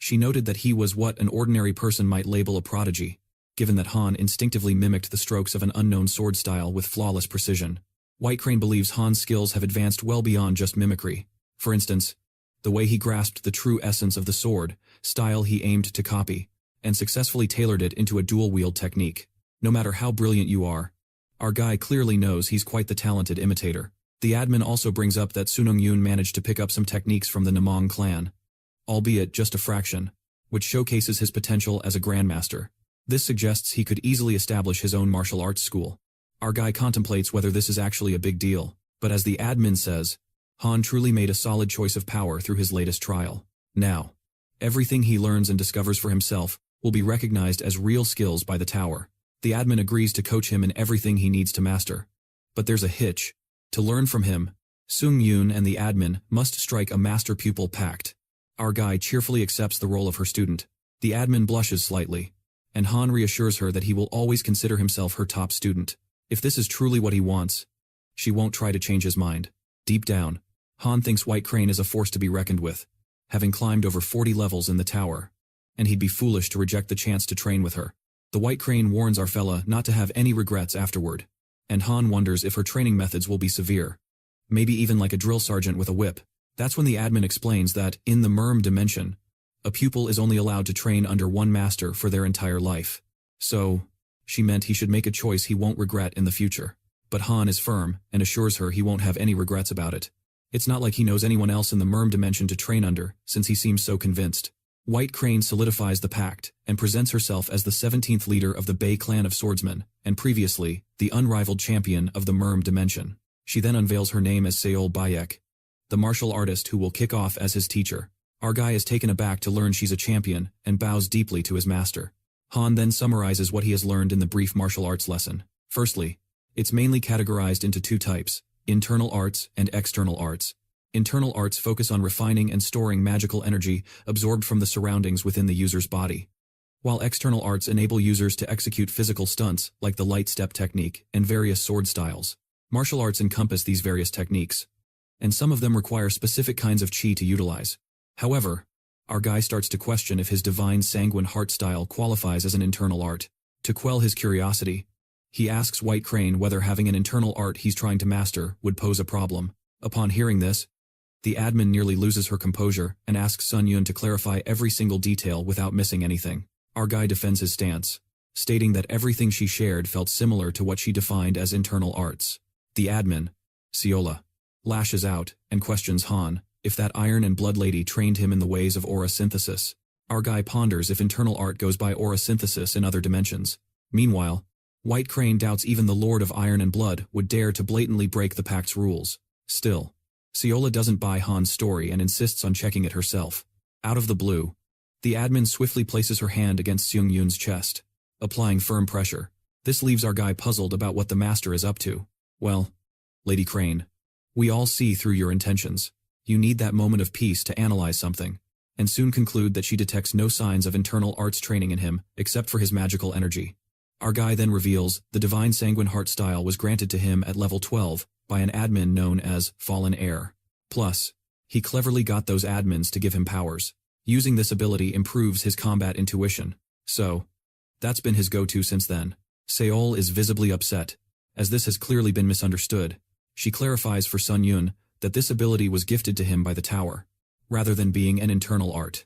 She noted that he was what an ordinary person might label a prodigy, given that Han instinctively mimicked the strokes of an unknown sword style with flawless precision. White Crane believes Han's skills have advanced well beyond just mimicry. For instance, the way he grasped the true essence of the sword, style he aimed to copy, and successfully tailored it into a dual-wield technique. No matter how brilliant you are, our guy clearly knows he's quite the talented imitator. The admin also brings up that Han Seung Yun managed to pick up some techniques from the Namong clan, albeit just a fraction, which showcases his potential as a grandmaster. This suggests he could easily establish his own martial arts school. Our guy contemplates whether this is actually a big deal, but as the admin says, Han truly made a solid choice of power through his latest trial. Now, everything he learns and discovers for himself will be recognized as real skills by the tower. The admin agrees to coach him in everything he needs to master. But there's a hitch. To learn from him, Seung Yun and the admin must strike a master-pupil pact. Our guy cheerfully accepts the role of her student. The admin blushes slightly, and Han reassures her that he will always consider himself her top student. If this is truly what he wants, she won't try to change his mind. Deep down, Han thinks White Crane is a force to be reckoned with, having climbed over 40 levels in the tower, and he'd be foolish to reject the chance to train with her. The White Crane warns our fella not to have any regrets afterward, and Han wonders if her training methods will be severe. Maybe even like a drill sergeant with a whip. That's when the admin explains that, in the Merm dimension, a pupil is only allowed to train under one master for their entire life. So, she meant he should make a choice he won't regret in the future. But Han is firm, and assures her he won't have any regrets about it. It's not like he knows anyone else in the Merm dimension to train under, since he seems so convinced. White Crane solidifies the pact, and presents herself as the 17th leader of the Bei clan of swordsmen, and previously, the unrivaled champion of the Merm dimension. She then unveils her name as Seol Bayek, the martial artist who will kick off as his teacher. Our guy is taken aback to learn she's a champion, and bows deeply to his master. Han then summarizes what he has learned in the brief martial arts lesson. Firstly, it's mainly categorized into two types: internal arts and external arts. Internal arts focus on refining and storing magical energy absorbed from the surroundings within the user's body, while external arts enable users to execute physical stunts like the light step technique and various sword styles. Martial arts encompass these various techniques, and some of them require specific kinds of chi to utilize. However, our guy starts to question if his Divine Sanguin Heart Style qualifies as an internal art. To quell his curiosity, he asks White Crane whether having an internal art he's trying to master would pose a problem. Upon hearing this, the admin nearly loses her composure and asks Seung Yun to clarify every single detail without missing anything. Our guy defends his stance, stating that everything she shared felt similar to what she defined as internal arts. The admin, Seola, lashes out and questions Han if that Iron and Blood lady trained him in the ways of aura synthesis. Our guy ponders if internal art goes by aura synthesis in other dimensions. Meanwhile, White Crane doubts even the Lord of Iron and Blood would dare to blatantly break the pact's rules. Still, Seola doesn't buy Han's story and insists on checking it herself. Out of the blue, the admin swiftly places her hand against Seung Yun's chest, applying firm pressure. This leaves our guy puzzled about what the master is up to. Well, Lady Crane, we all see through your intentions. You need that moment of peace to analyze something, and soon conclude that she detects no signs of internal arts training in him, except for his magical energy. Our guy then reveals the Divine Sanguin Heart Style was granted to him at level 12 by an admin known as Fallen Heir. Plus, he cleverly got those admins to give him powers. Using this ability improves his combat intuition. So, that's been his go-to since then. Seol is visibly upset, as this has clearly been misunderstood. She clarifies for Seung Yun that this ability was gifted to him by the tower, rather than being an internal art.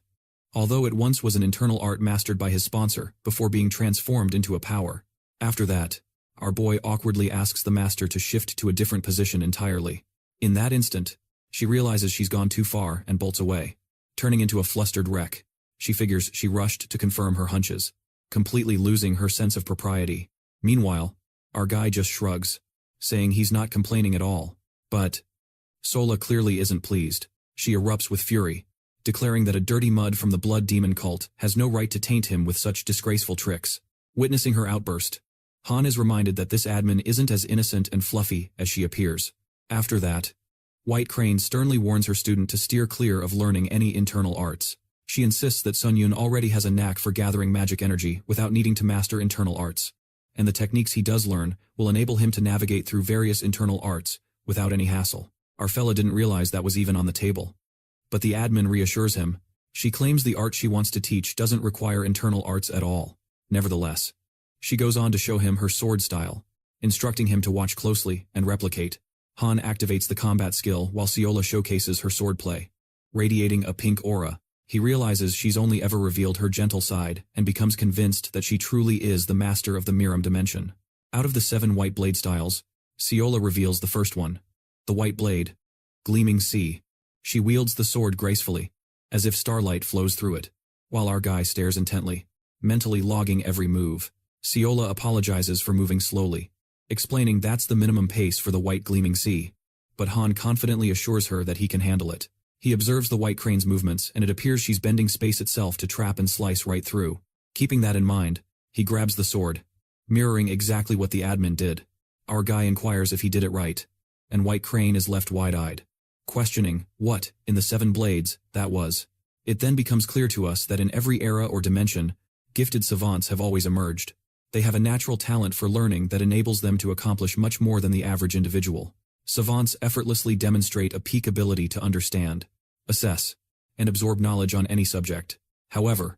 Although it once was an internal art mastered by his sponsor before being transformed into a power. After that, our boy awkwardly asks the master to shift to a different position entirely. In that instant, she realizes she's gone too far and bolts away, turning into a flustered wreck. She figures she rushed to confirm her hunches, completely losing her sense of propriety. Meanwhile, our guy just shrugs, saying he's not complaining at all. But Sola clearly isn't pleased. She erupts with fury, declaring that a dirty mud from the Blood Demon cult has no right to taint him with such disgraceful tricks. Witnessing her outburst, Han is reminded that this admin isn't as innocent and fluffy as she appears. After that, White Crane sternly warns her student to steer clear of learning any internal arts. She insists that Seung Yun already has a knack for gathering magic energy without needing to master internal arts, and the techniques he does learn will enable him to navigate through various internal arts without any hassle. Our fella didn't realize that was even on the table. But the admin reassures him She claims the art she wants to teach doesn't require internal arts at all. Nevertheless, she goes on to show him her sword style, instructing him to watch closely and replicate. Han activates the combat skill while Seola showcases her swordplay. Radiating a pink aura, he realizes she's only ever revealed her gentle side and becomes convinced that she truly is the master of the Miram dimension. Out of the 7 white blade styles, Seola reveals the first one, the white blade, Gleaming Sea. She wields the sword gracefully, as if starlight flows through it, while our guy stares intently, mentally logging every move. Seola apologizes for moving slowly, explaining that's the minimum pace for the white Gleaming Sea, but Han confidently assures her that he can handle it. He observes the white crane's movements and it appears she's bending space itself to trap and slice right through. Keeping that in mind, he grabs the sword, mirroring exactly what the admin did. Our guy inquires if he did it right, and white crane is left wide-eyed, questioning what, in the 7 blades, that was. It then becomes clear to us that in every era or dimension, gifted savants have always emerged. They have a natural talent for learning that enables them to accomplish much more than the average individual. Savants effortlessly demonstrate a peak ability to understand, assess, and absorb knowledge on any subject. However,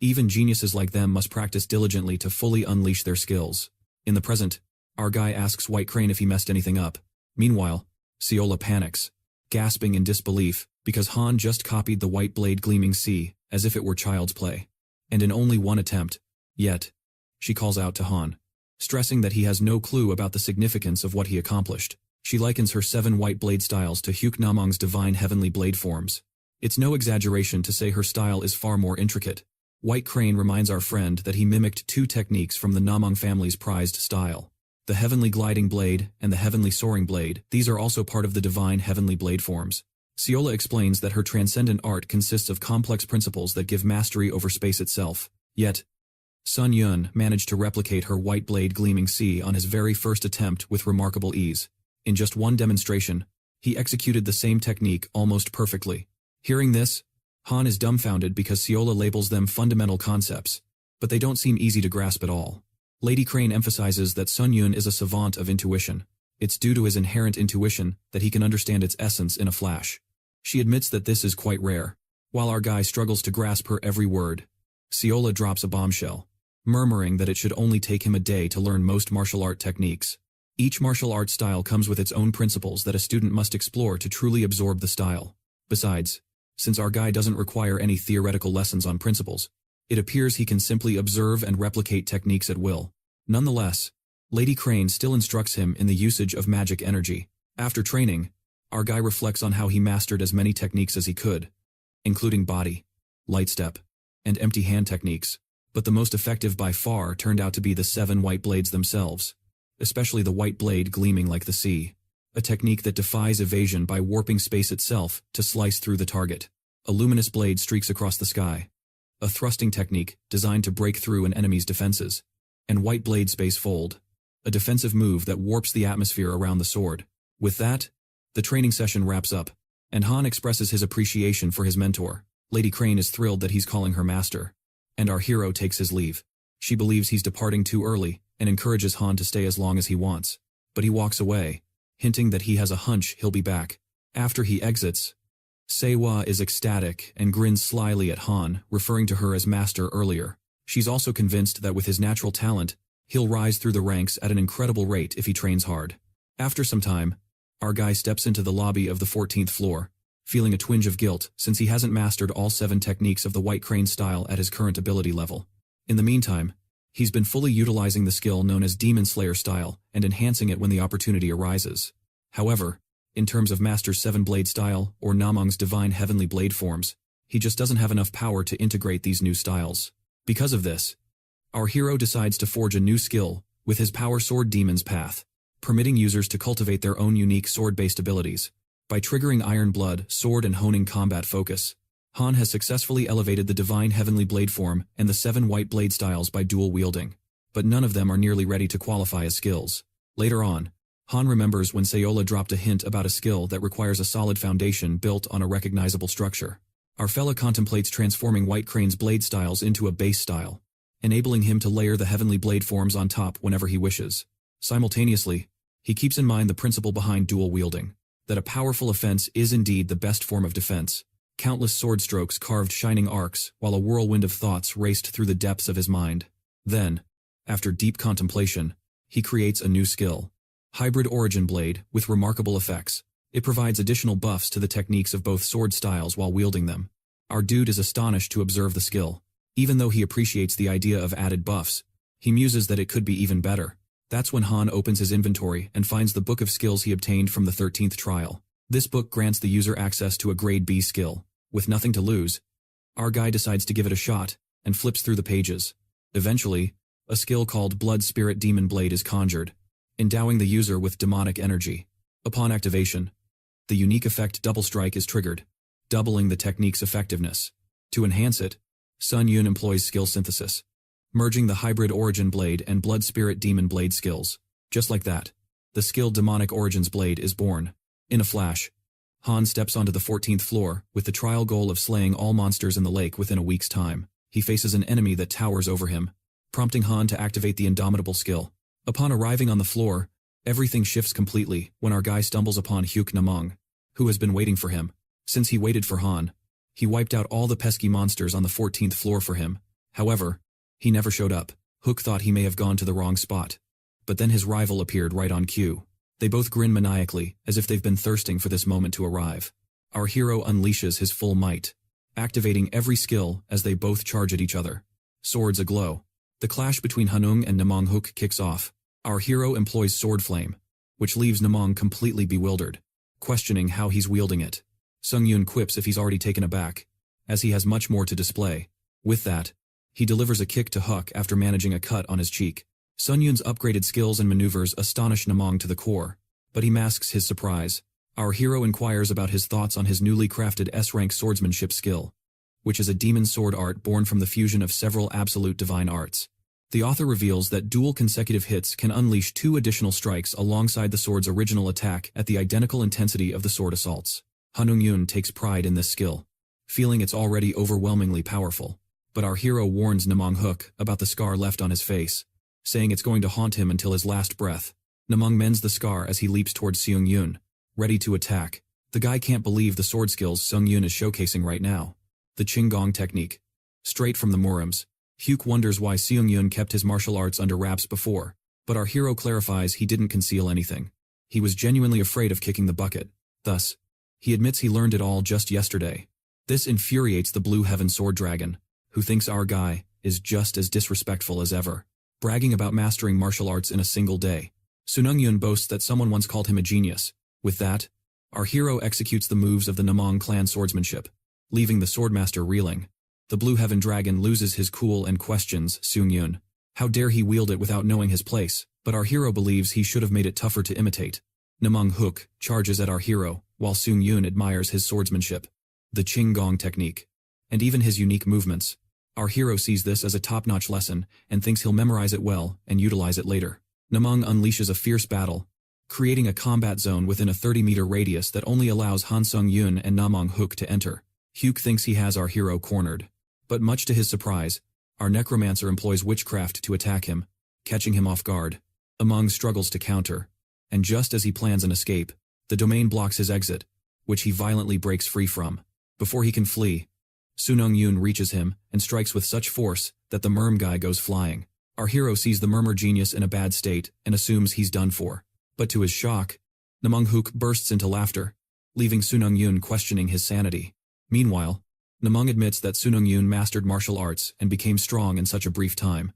even geniuses like them must practice diligently to fully unleash their skills. In the present, our guy asks White Crane if he messed anything up. Meanwhile, Seola panics, gasping in disbelief, because Han just copied the white blade Gleaming Sea as if it were child's play. And in only one attempt. Yet, she calls out to Han, stressing that he has no clue about the significance of what he accomplished. She likens her 7 white blade styles to Hyuk Namong's divine heavenly blade forms. It's no exaggeration to say her style is far more intricate. White Crane reminds our friend that he mimicked 2 techniques from the Namong family's prized style. The heavenly gliding blade and the heavenly soaring blade, these are also part of the divine heavenly blade forms. Seola explains that her transcendent art consists of complex principles that give mastery over space itself. Yet, Seung Yun managed to replicate her white blade Gleaming Sea on his very first attempt with remarkable ease. In just one demonstration, he executed the same technique almost perfectly. Hearing this, Han is dumbfounded because Seola labels them fundamental concepts, but they don't seem easy to grasp at all. Lady Crane emphasizes that Seung Yun is a savant of intuition. It's due to his inherent intuition that he can understand its essence in a flash. She admits that this is quite rare. While our guy struggles to grasp her every word, Seola drops a bombshell, murmuring that it should only take him a day to learn most martial art techniques. Each martial art style comes with its own principles that a student must explore to truly absorb the style. Besides, since our guy doesn't require any theoretical lessons on principles, it appears he can simply observe and replicate techniques at will. Nonetheless, Lady Crane still instructs him in the usage of magic energy. After training, our guy reflects on how he mastered as many techniques as he could, including body, light step, and empty hand techniques, but the most effective by far turned out to be the 7 white blades themselves, especially the white blade gleaming like the sea, a technique that defies evasion by warping space itself to slice through the target. A luminous blade streaks across the sky, a thrusting technique designed to break through an enemy's defenses, and white blade space fold, a defensive move that warps the atmosphere around the sword. With that, the training session wraps up, and Han expresses his appreciation for his mentor. Lady Crane is thrilled that he's calling her master, and our hero takes his leave. She believes he's departing too early and encourages Han to stay as long as he wants, but he walks away, hinting that he has a hunch he'll be back. After he exits, Sehwa is ecstatic and grins slyly at Han, referring to her as master earlier. She's also convinced that with his natural talent, he'll rise through the ranks at an incredible rate if he trains hard. After some time, our guy steps into the lobby of the 14th floor, feeling a twinge of guilt since he hasn't mastered all 7 techniques of the White Crane style at his current ability level. In the meantime, he's been fully utilizing the skill known as Demon Slayer style and enhancing it when the opportunity arises. However, in terms of Master's 7-blade style or Namong's divine heavenly blade forms, he just doesn't have enough power to integrate these new styles. Because of this, our hero decides to forge a new skill with his Power Sword Demon's Path, permitting users to cultivate their own unique sword-based abilities. By triggering Iron Blood, Sword and honing combat focus, Han has successfully elevated the divine heavenly blade form and the 7 white blade styles by dual wielding, but none of them are nearly ready to qualify as skills. Later on, Han remembers when Seola dropped a hint about a skill that requires a solid foundation built on a recognizable structure. Our fella contemplates transforming White Crane's blade styles into a base style, enabling him to layer the heavenly blade forms on top whenever he wishes. Simultaneously, he keeps in mind the principle behind dual wielding, that a powerful offense is indeed the best form of defense. Countless sword strokes carved shining arcs, while a whirlwind of thoughts raced through the depths of his mind. Then, after deep contemplation, he creates a new skill. Hybrid Origin Blade, with remarkable effects. It provides additional buffs to the techniques of both sword styles while wielding them. Our dude is astonished to observe the skill. Even though he appreciates the idea of added buffs, he muses that it could be even better. That's when Han opens his inventory and finds the book of skills he obtained from the 13th trial. This book grants the user access to a grade B skill. With nothing to lose, our guy decides to give it a shot and flips through the pages. Eventually, a skill called Blood Spirit Demon Blade is conjured, endowing the user with demonic energy. Upon activation, the unique effect Double Strike is triggered, doubling the technique's effectiveness. To enhance it, Seung Yun employs skill synthesis, merging the Hybrid Origin Blade and Blood Spirit Demon Blade skills. Just like that, the skill Demonic Origins Blade is born. In a flash, Han steps onto the 14th floor, with the trial goal of slaying all monsters in the lake within a week's time. He faces an enemy that towers over him, prompting Han to activate the Indomitable skill. Upon arriving on the floor, everything shifts completely when our guy stumbles upon Hyuk Namong, who has been waiting for him. Since he waited for Han, he wiped out all the pesky monsters on the 14th floor for him. However, he never showed up. Hook thought he may have gone to the wrong spot. But then his rival appeared right on cue. They both grin maniacally, as if they've been thirsting for this moment to arrive. Our hero unleashes his full might, activating every skill as they both charge at each other. Swords aglow. The clash between Hanung and Namong Hook kicks off. Our hero employs Sword Flame, which leaves Namong completely bewildered, questioning how he's wielding it. Seung Yun quips if he's already taken aback, as he has much more to display. With that, he delivers a kick to Huck after managing a cut on his cheek. Seung Yun's upgraded skills and maneuvers astonish Namong to the core, but he masks his surprise. Our hero inquires about his thoughts on his newly crafted S-rank swordsmanship skill, which is a demon sword art born from the fusion of several absolute divine arts. The author reveals that dual consecutive hits can unleash 2 additional strikes alongside the sword's original attack at the identical intensity of the sword assaults. Han Seung Yun takes pride in this skill, feeling it's already overwhelmingly powerful. But our hero warns Namong Hook about the scar left on his face, saying it's going to haunt him until his last breath. Namong mends the scar as he leaps towards Seung Yun, ready to attack. The guy can't believe the sword skills Seung Yun is showcasing right now. The Qinggong technique. Straight from the Murims. Hyuk wonders why Seung Yun kept his martial arts under wraps before, but our hero clarifies he didn't conceal anything. He was genuinely afraid of kicking the bucket. Thus, he admits he learned it all just yesterday. This infuriates the Blue Heaven Sword Dragon, who thinks our guy is just as disrespectful as ever, bragging about mastering martial arts in a single day. Seung Yun boasts that someone once called him a genius. With that, our hero executes the moves of the Namong clan swordsmanship, leaving the Swordmaster reeling. The Blue Heaven Dragon loses his cool and questions Seung Yun. How dare he wield it without knowing his place, but our hero believes he should have made it tougher to imitate. Namong Hook charges at our hero, while Seung Yun admires his swordsmanship, the Qinggong technique, and even his unique movements. Our hero sees this as a top-notch lesson and thinks he'll memorize it well and utilize it later. Namong unleashes a fierce battle, creating a combat zone within a 30-meter radius that only allows Han Seung Yun and Namong Hook to enter. Hyuk thinks he has our hero cornered, but much to his surprise, our necromancer employs witchcraft to attack him, catching him off guard. Namong struggles to counter, and just as he plans an escape, the domain blocks his exit, which he violently breaks free from. Before he can flee, Seung Yun reaches him and strikes with such force that the merm guy goes flying. Our hero sees the murmur genius in a bad state and assumes he's done for. But to his shock, Namong Hook bursts into laughter, leaving Seung Yun questioning his sanity. Meanwhile, Namong admits that Seung Yun mastered martial arts and became strong in such a brief time,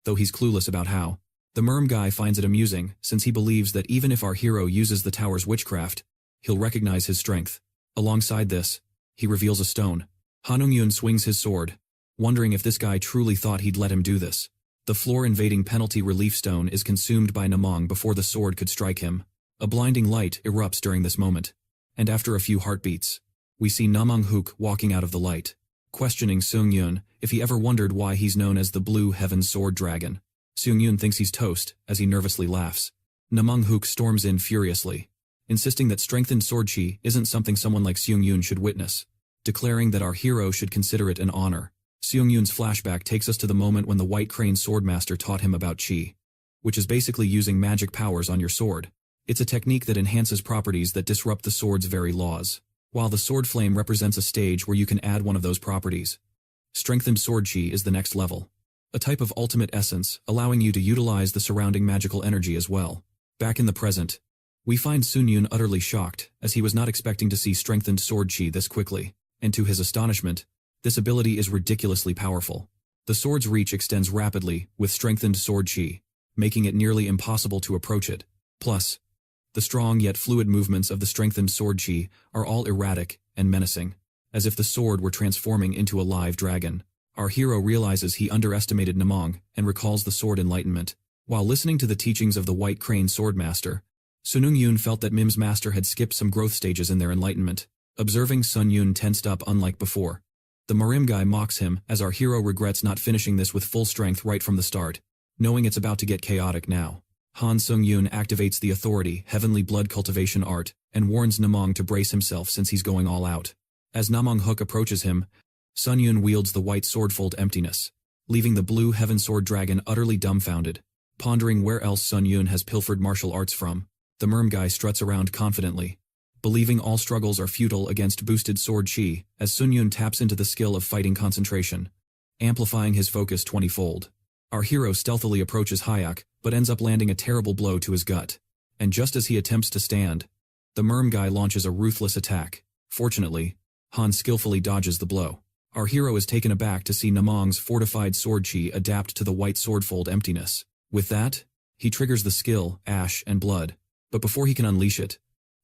though he's clueless about how. The merm guy finds it amusing since he believes that even if our hero uses the tower's witchcraft, he'll recognize his strength. Alongside this, he reveals a stone. Han Seung Yun swings his sword, wondering if this guy truly thought he'd let him do this. The floor-invading penalty relief stone is consumed by Namong before the sword could strike him. A blinding light erupts during this moment, and after a few heartbeats, we see Namong Hook walking out of the light, questioning Seung Yun if he ever wondered why he's known as the Blue Heaven Sword Dragon. Seung Yun thinks he's toast as he nervously laughs. Namong Hook storms in furiously, insisting that strengthened sword chi isn't something someone like Seung Yun should witness, declaring that our hero should consider it an honor. Seung Yun's flashback takes us to the moment when the White Crane Swordmaster taught him about chi, which is basically using magic powers on your sword. It's a technique that enhances properties that disrupt the sword's very laws. while the sword flame represents a stage where you can add one of those properties. Strengthened sword chi is the next level, a type of ultimate essence allowing you to utilize the surrounding magical energy as well. Back in the present, we find Seung Yun utterly shocked, as he was not expecting to see strengthened sword chi this quickly, and to his astonishment, this ability is ridiculously powerful. The sword's reach extends rapidly with strengthened sword chi, making it nearly impossible to approach it. Plus, the strong yet fluid movements of the strengthened sword chi are all erratic and menacing, as if the sword were transforming into a live dragon. Our hero realizes he underestimated Namong and recalls the sword enlightenment. While listening to the teachings of the White Crane Swordmaster, Seung Yun felt that Mim's master had skipped some growth stages in their enlightenment. Observing Seung Yun tensed up unlike before, the Marim guy mocks him as our hero regrets not finishing this with full strength right from the start, knowing it's about to get chaotic now. Han Seung Yun activates the Authority Heavenly Blood Cultivation Art and warns Namong to brace himself since he's going all out. As Namong Hook approaches him, Seung Yun wields the white swordfold Emptiness, leaving the blue Heaven Sword Dragon utterly dumbfounded, pondering where else Seung Yun has pilfered martial arts from. The Merm guy struts around confidently, believing all struggles are futile against boosted sword chi, as Seung Yun taps into the skill of fighting concentration, amplifying his focus 20-fold. Our hero stealthily approaches Hyak, but ends up landing a terrible blow to his gut. And just as he attempts to stand, the Merm guy launches a ruthless attack. Fortunately, Han skillfully dodges the blow. Our hero is taken aback to see Namong's fortified sword chi adapt to the white swordfold Emptiness. With that, he triggers the skill, Ash and Blood, but before he can unleash it,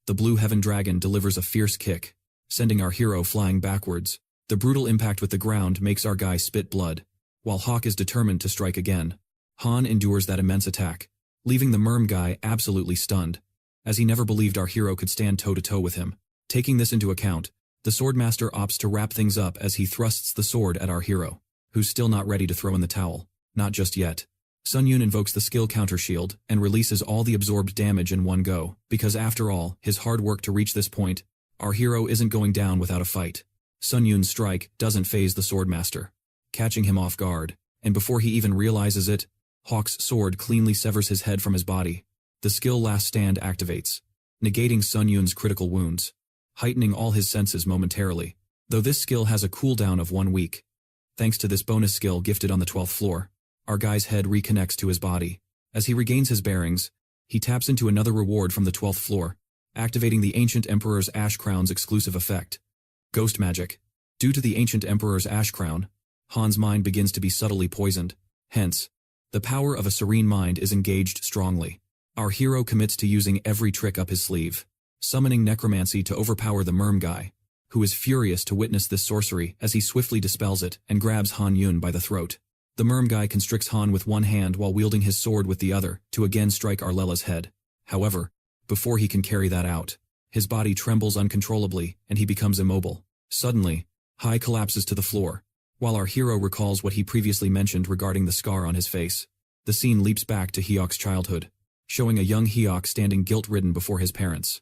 the blue Heaven Dragon delivers a fierce kick, sending our hero flying backwards. The brutal impact with the ground makes our guy spit blood, while Hawk is determined to strike again. Han endures that immense attack, leaving the Merm guy absolutely stunned, as he never believed our hero could stand toe-to-toe with him. Taking this into account, the Swordmaster opts to wrap things up as he thrusts the sword at our hero, who's still not ready to throw in the towel. Not just yet. Seung Yun invokes the skill counter shield and releases all the absorbed damage in one go, because after all, his hard work to reach this point, our hero isn't going down without a fight. Seung Yun's strike doesn't faze the Swordmaster, catching him off guard, and before he even realizes it, Hawk's sword cleanly severs his head from his body. The skill Last Stand activates, negating Seung Yun's critical wounds, heightening all his senses momentarily, though this skill has a cooldown of 1 week. Thanks to this bonus skill gifted on the 12th floor, our guy's head reconnects to his body. As he regains his bearings, he taps into another reward from the 12th floor, activating the Ancient Emperor's Ash Crown's exclusive effect. Ghost Magic. Due to the Ancient Emperor's Ash Crown, Han's mind begins to be subtly poisoned. Hence, the power of a serene mind is engaged strongly. Our hero commits to using every trick up his sleeve, summoning Necromancy to overpower the Merm guy, who is furious to witness this sorcery as he swiftly dispels it and grabs Han Yun by the throat. The Merm guy constricts Han with one hand while wielding his sword with the other to again strike Arlella's head. However, before he can carry that out, his body trembles uncontrollably and he becomes immobile. Suddenly, Hai collapses to the floor, while our hero recalls what he previously mentioned regarding the scar on his face. The scene leaps back to Hyok's childhood, showing a young Hyok standing guilt-ridden before his parents,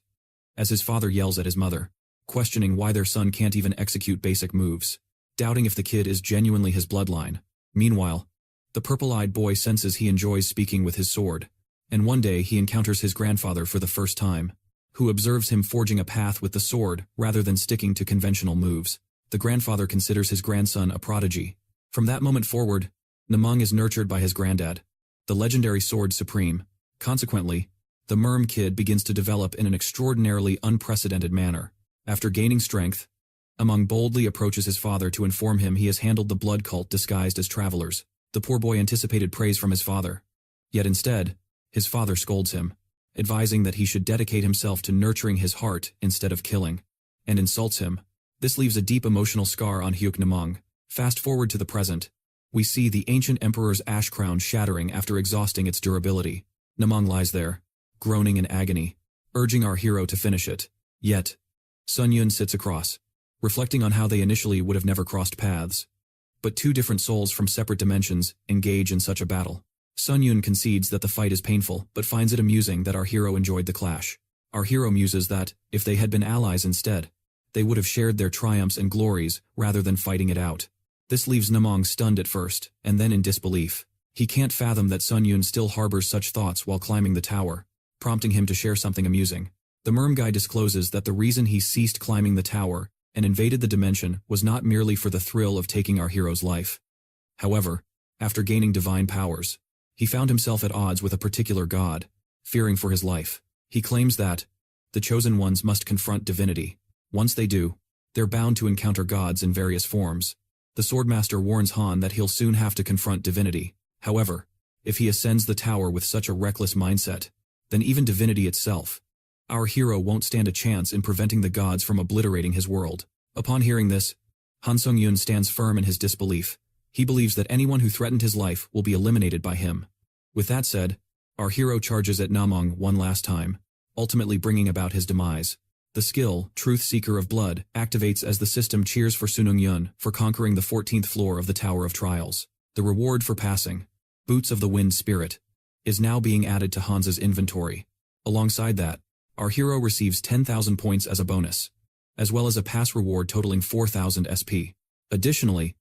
as his father yells at his mother, questioning why their son can't even execute basic moves, doubting if the kid is genuinely his bloodline. Meanwhile, the purple-eyed boy senses he enjoys speaking with his sword, and one day he encounters his grandfather for the first time, who observes him forging a path with the sword rather than sticking to conventional moves. The grandfather considers his grandson a prodigy. From that moment forward, Namong is nurtured by his granddad, the legendary Sword Supreme. Consequently, the Merm kid begins to develop in an extraordinarily unprecedented manner. After gaining strength, Among boldly approaches his father to inform him he has handled the blood cult disguised as travelers. The poor boy anticipated praise from his father. Yet instead, his father scolds him, advising that he should dedicate himself to nurturing his heart instead of killing, and insults him. This leaves a deep emotional scar on Hyuk Namong. Fast forward to the present, we see the ancient emperor's ash crown shattering after exhausting its durability. Namong lies there, groaning in agony, urging our hero to finish it. Yet, Seung Yun sits across, reflecting on how they initially would have never crossed paths. But two different souls from separate dimensions engage in such a battle. Seung Yun concedes that the fight is painful, but finds it amusing that our hero enjoyed the clash. Our hero muses that, if they had been allies instead, they would have shared their triumphs and glories rather than fighting it out. This leaves Namong stunned at first, and then in disbelief. He can't fathom that Seung Yun still harbors such thoughts while climbing the tower, prompting him to share something amusing. The Merm guy discloses that the reason he ceased climbing the tower and invaded the dimension was not merely for the thrill of taking our hero's life. However, after gaining divine powers, he found himself at odds with a particular god, fearing for his life. He claims that the chosen ones must confront divinity. Once they do, they're bound to encounter gods in various forms. The Swordmaster warns Han that he'll soon have to confront divinity. However, if he ascends the tower with such a reckless mindset, then even divinity itself, our hero won't stand a chance in preventing the gods from obliterating his world. Upon hearing this, Han Seung Yun stands firm in his disbelief. He believes that anyone who threatened his life will be eliminated by him. With that said, our hero charges at Namong one last time, ultimately bringing about his demise. The skill, Truth Seeker of Blood, activates as the system cheers for Seung Yun for conquering the 14th floor of the Tower of Trials. The reward for passing, Boots of the Wind Spirit, is now being added to Hans's inventory. Alongside that, our hero receives 10,000 points as a bonus, as well as a pass reward totaling 4,000 SP. Additionally,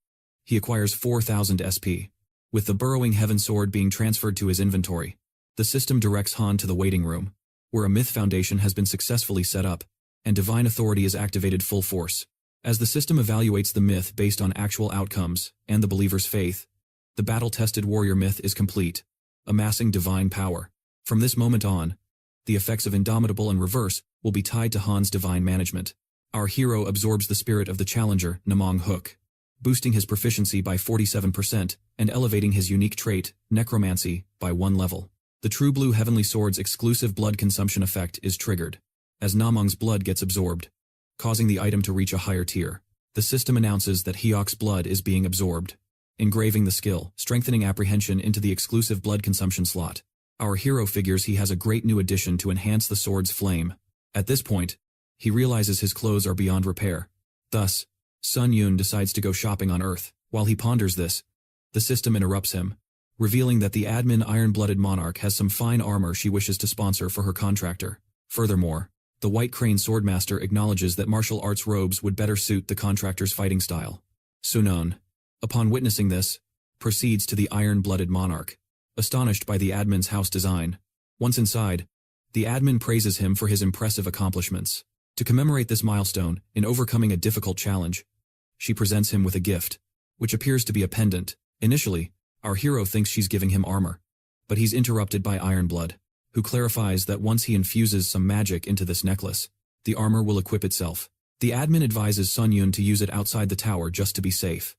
he acquires 4,000 SP, with the Burrowing Heaven Sword being transferred to his inventory. The system directs Han to the waiting room, where a myth foundation has been successfully set up, and divine authority is activated full force. As the system evaluates the myth based on actual outcomes and the believer's faith, the battle-tested warrior myth is complete, amassing divine power. From this moment on, the effects of Indomitable and Reverse will be tied to Han's divine management. Our hero absorbs the spirit of the challenger, Namong Hook, boosting his proficiency by 47% and elevating his unique trait, Necromancy, by 1 level. The True Blue Heavenly Sword's exclusive blood consumption effect is triggered, as Namong's blood gets absorbed, causing the item to reach a higher tier. The system announces that Hyok's blood is being absorbed, engraving the skill, strengthening apprehension into the exclusive blood consumption slot. Our hero figures he has a great new addition to enhance the sword's flame. At this point, he realizes his clothes are beyond repair. Thus, Seung Yun decides to go shopping on Earth. While he ponders this, the system interrupts him, revealing that the admin Iron-Blooded Monarch has some fine armor she wishes to sponsor for her contractor. Furthermore, the White Crane Swordmaster acknowledges that martial arts robes would better suit the contractor's fighting style. Sunon, upon witnessing this, proceeds to the Iron-Blooded Monarch, astonished by the admin's house design. Once inside, the admin praises him for his impressive accomplishments. To commemorate this milestone in overcoming a difficult challenge, she presents him with a gift, which appears to be a pendant. Initially, our hero thinks she's giving him armor, but he's interrupted by Ironblood, who clarifies that once he infuses some magic into this necklace, the armor will equip itself. The admin advises Seung Yun to use it outside the tower just to be safe,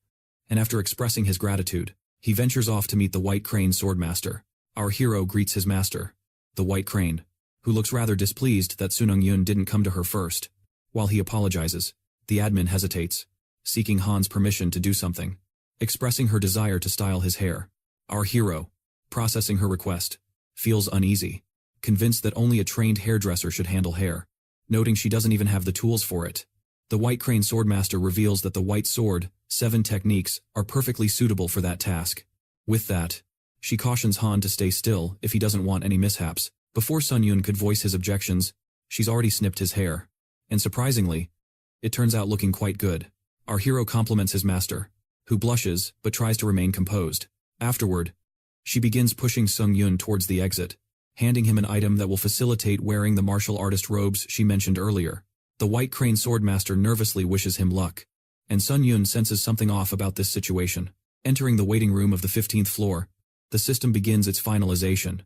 and after expressing his gratitude, he ventures off to meet the White Crane Swordmaster. Our hero greets his master, the White Crane, who looks rather displeased that Seung Yun didn't come to her first. While he apologizes, the admin hesitates, seeking Han's permission to do something, expressing her desire to style his hair. Our hero, processing her request, feels uneasy, convinced that only a trained hairdresser should handle hair, noting she doesn't even have the tools for it. The White Crane Swordmaster reveals that the White Sword, 7 techniques, are perfectly suitable for that task. With that, she cautions Han to stay still if he doesn't want any mishaps. Before Seung Yun could voice his objections, she's already snipped his hair. And surprisingly, it turns out looking quite good. Our hero compliments his master, who blushes but tries to remain composed. Afterward, she begins pushing Seung Yun towards the exit, handing him an item that will facilitate wearing the martial artist robes she mentioned earlier. The White Crane Swordmaster nervously wishes him luck, and Seung Yun senses something off about this situation. Entering the waiting room of the 15th floor, the system begins its finalization,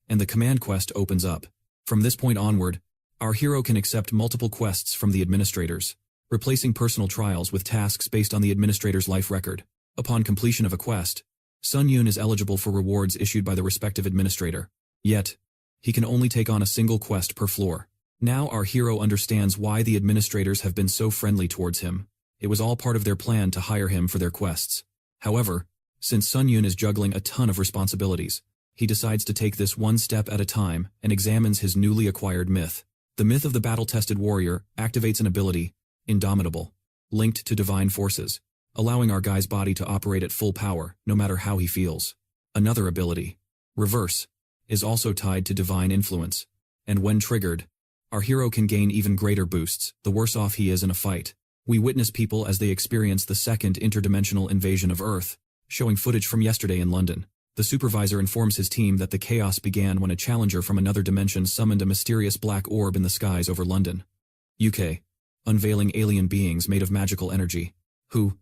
and the command quest opens up. From this point onward, our hero can accept multiple quests from the administrators, replacing personal trials with tasks based on the administrator's life record. Upon completion of a quest, Seung Yun is eligible for rewards issued by the respective administrator. Yet, he can only take on a single quest per floor. Now our hero understands why the administrators have been so friendly towards him. It was all part of their plan to hire him for their quests. However, since Seung Yun is juggling a ton of responsibilities, he decides to take this one step at a time and examines his newly acquired myth. The myth of the battle-tested warrior activates an ability, Indomitable, linked to divine forces, allowing our guy's body to operate at full power no matter how he feels. Another ability, Reverse, is also tied to divine influence, and when triggered, our hero can gain even greater boosts the worse off he is in a fight. We witness people as they experience the second interdimensional invasion of Earth, showing footage from yesterday in London. The supervisor informs his team that the chaos began when a challenger from another dimension summoned a mysterious black orb in the skies over London, UK, unveiling alien beings made of magical energy, who,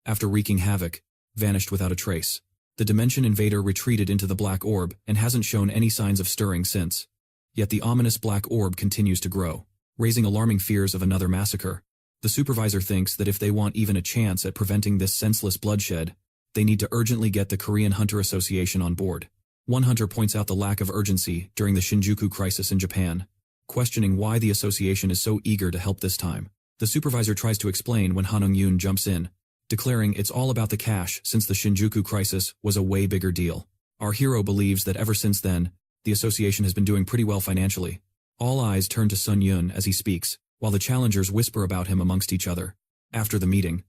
after wreaking havoc, vanished without a trace. The dimension invader retreated into the black orb and hasn't shown any signs of stirring since. Yet the ominous black orb continues to grow, raising alarming fears of another massacre. The supervisor thinks that if they want even a chance at preventing this senseless bloodshed, they need to urgently get the Korean Hunter Association on board. One hunter points out the lack of urgency during the Shinjuku crisis in Japan, questioning why the association is so eager to help this time. The supervisor tries to explain when Han Seung Yun jumps in, declaring it's all about the cash since the Shinjuku crisis was a way bigger deal. Our hero believes that ever since then, the association has been doing pretty well financially. All eyes turn to Seung Yun as he speaks, while the challengers whisper about him amongst each other. After the meeting,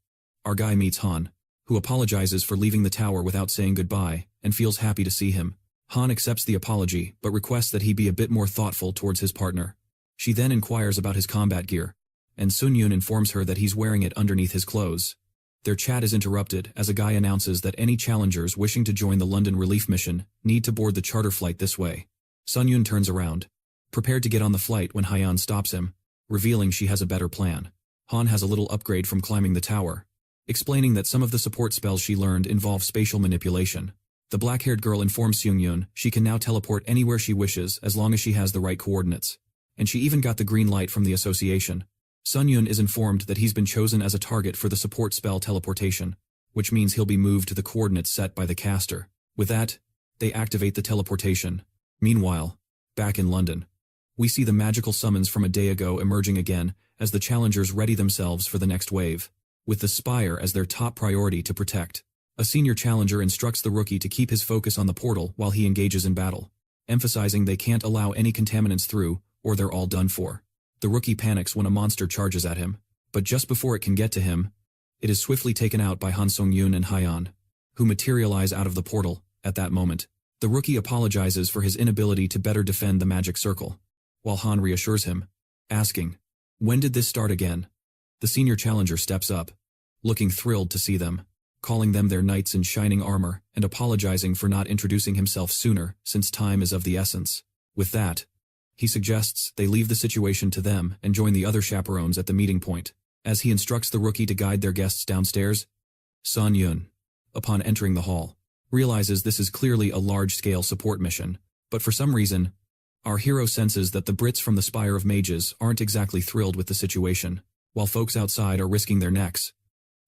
our guy meets Han, who apologizes for leaving the tower without saying goodbye and feels happy to see him. Han accepts the apology but requests that he be a bit more thoughtful towards his partner. She then inquires about his combat gear, and Seung Yun informs her that he's wearing it underneath his clothes. Their chat is interrupted as a guy announces that any challengers wishing to join the London relief mission need to board the charter flight this way. Seung Yun turns around, prepared to get on the flight when Hyeon stops him, revealing she has a better plan. Han has a little upgrade from climbing the tower, explaining that some of the support spells she learned involve spatial manipulation. The black-haired girl informs Seung Yun she can now teleport anywhere she wishes as long as she has the right coordinates. And she even got the green light from the association. Seung Yun is informed that he's been chosen as a target for the support spell teleportation, which means he'll be moved to the coordinates set by the caster. With that, they activate the teleportation. Meanwhile, back in London, we see the magical summons from a day ago emerging again as the challengers ready themselves for the next wave, with the Spire as their top priority to protect. A senior challenger instructs the rookie to keep his focus on the portal while he engages in battle, emphasizing they can't allow any contaminants through or they're all done for. The rookie panics when a monster charges at him, but just before it can get to him, it is swiftly taken out by Han Seung Yun and Hyeon, who materialize out of the portal. At that moment, the rookie apologizes for his inability to better defend the magic circle, while Han reassures him, asking, "When did this start again?" The senior challenger steps up, looking thrilled to see them, calling them their knights in shining armor and apologizing for not introducing himself sooner since time is of the essence. With that, he suggests they leave the situation to them and join the other chaperones at the meeting point. As he instructs the rookie to guide their guests downstairs, Seung Yun, upon entering the hall, realizes this is clearly a large-scale support mission, but for some reason, our hero senses that the Brits from the Spire of Mages aren't exactly thrilled with the situation, while folks outside are risking their necks.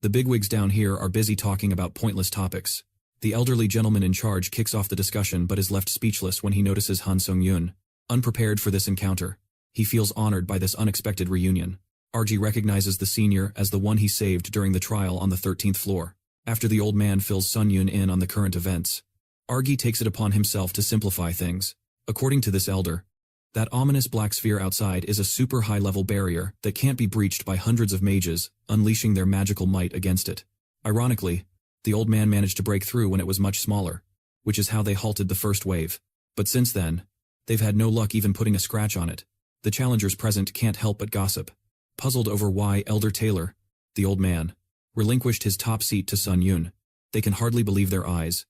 The bigwigs down here are busy talking about pointless topics. The elderly gentleman in charge kicks off the discussion but is left speechless when he notices Han Seung Yun. Unprepared for this encounter, he feels honored by this unexpected reunion. RG recognizes the senior as the one he saved during the trial on the 13th floor. After the old man fills Seung Yun in on the current events, RG takes it upon himself to simplify things. According to this elder, that ominous black sphere outside is a super high-level barrier that can't be breached by hundreds of mages, unleashing their magical might against it. Ironically, the old man managed to break through when it was much smaller, which is how they halted the first wave. But since then, they've had no luck even putting a scratch on it. The challengers present can't help but gossip, puzzled over why Elder Taylor, the old man, relinquished his top seat to Seung Yun. They can hardly believe their eyes.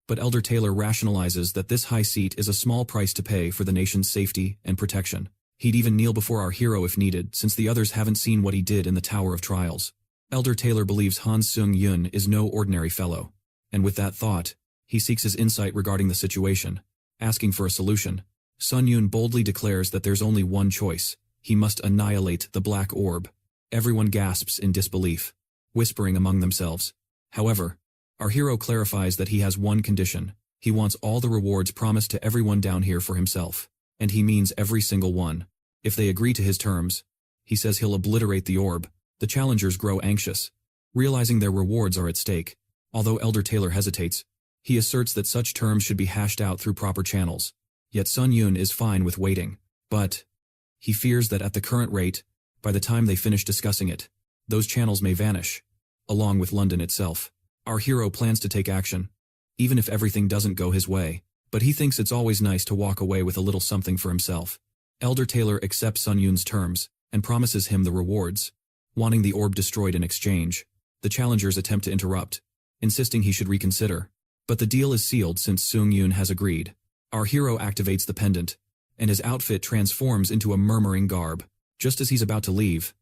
But Elder Taylor rationalizes that this high seat is a small price to pay for the nation's safety and protection. He'd even kneel before our hero if needed, since the others haven't seen what he did in the Tower of Trials. Elder Taylor believes Han Seung Yun is no ordinary fellow, and with that thought, he seeks his insight regarding the situation, asking for a solution. Seung Yun boldly declares that there's only one choice. He must annihilate the black orb. Everyone gasps in disbelief, whispering among themselves. However, our hero clarifies that he has one condition. He wants all the rewards promised to everyone down here for himself. And he means every single one. If they agree to his terms, he says he'll obliterate the orb. The challengers grow anxious, realizing their rewards are at stake. Although Elder Taylor hesitates, he asserts that such terms should be hashed out through proper channels. Yet Seung Yun is fine with waiting. But he fears that at the current rate, by the time they finish discussing it, those channels may vanish, along with London itself. Our hero plans to take action, even if everything doesn't go his way, but he thinks it's always nice to walk away with a little something for himself. Elder Taylor accepts Seung Yun's terms and promises him the rewards, wanting the orb destroyed in exchange. The challengers attempt to interrupt, insisting he should reconsider, But the deal is sealed since Seung Yun has agreed. Our hero activates the pendant, and his outfit transforms into a murmuring garb. Just as he's about to leave,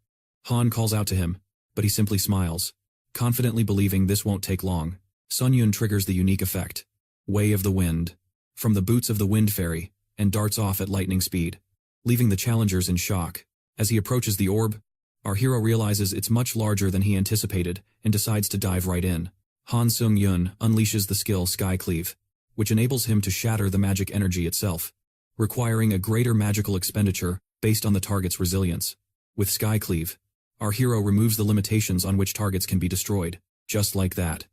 Han calls out to him, but he simply smiles, confidently believing this won't take long. Seung Yun triggers the unique effect, Way of the Wind, from the boots of the Wind Fairy, and darts off at lightning speed, leaving the challengers in shock. As he approaches the orb, our hero realizes it's much larger than he anticipated and decides to dive right in. Han Seung Yun unleashes the skill Skycleave, which enables him to shatter the magic energy itself, requiring a greater magical expenditure based on the target's resilience. With Skycleave, our hero removes the limitations on which targets can be destroyed. Just like that,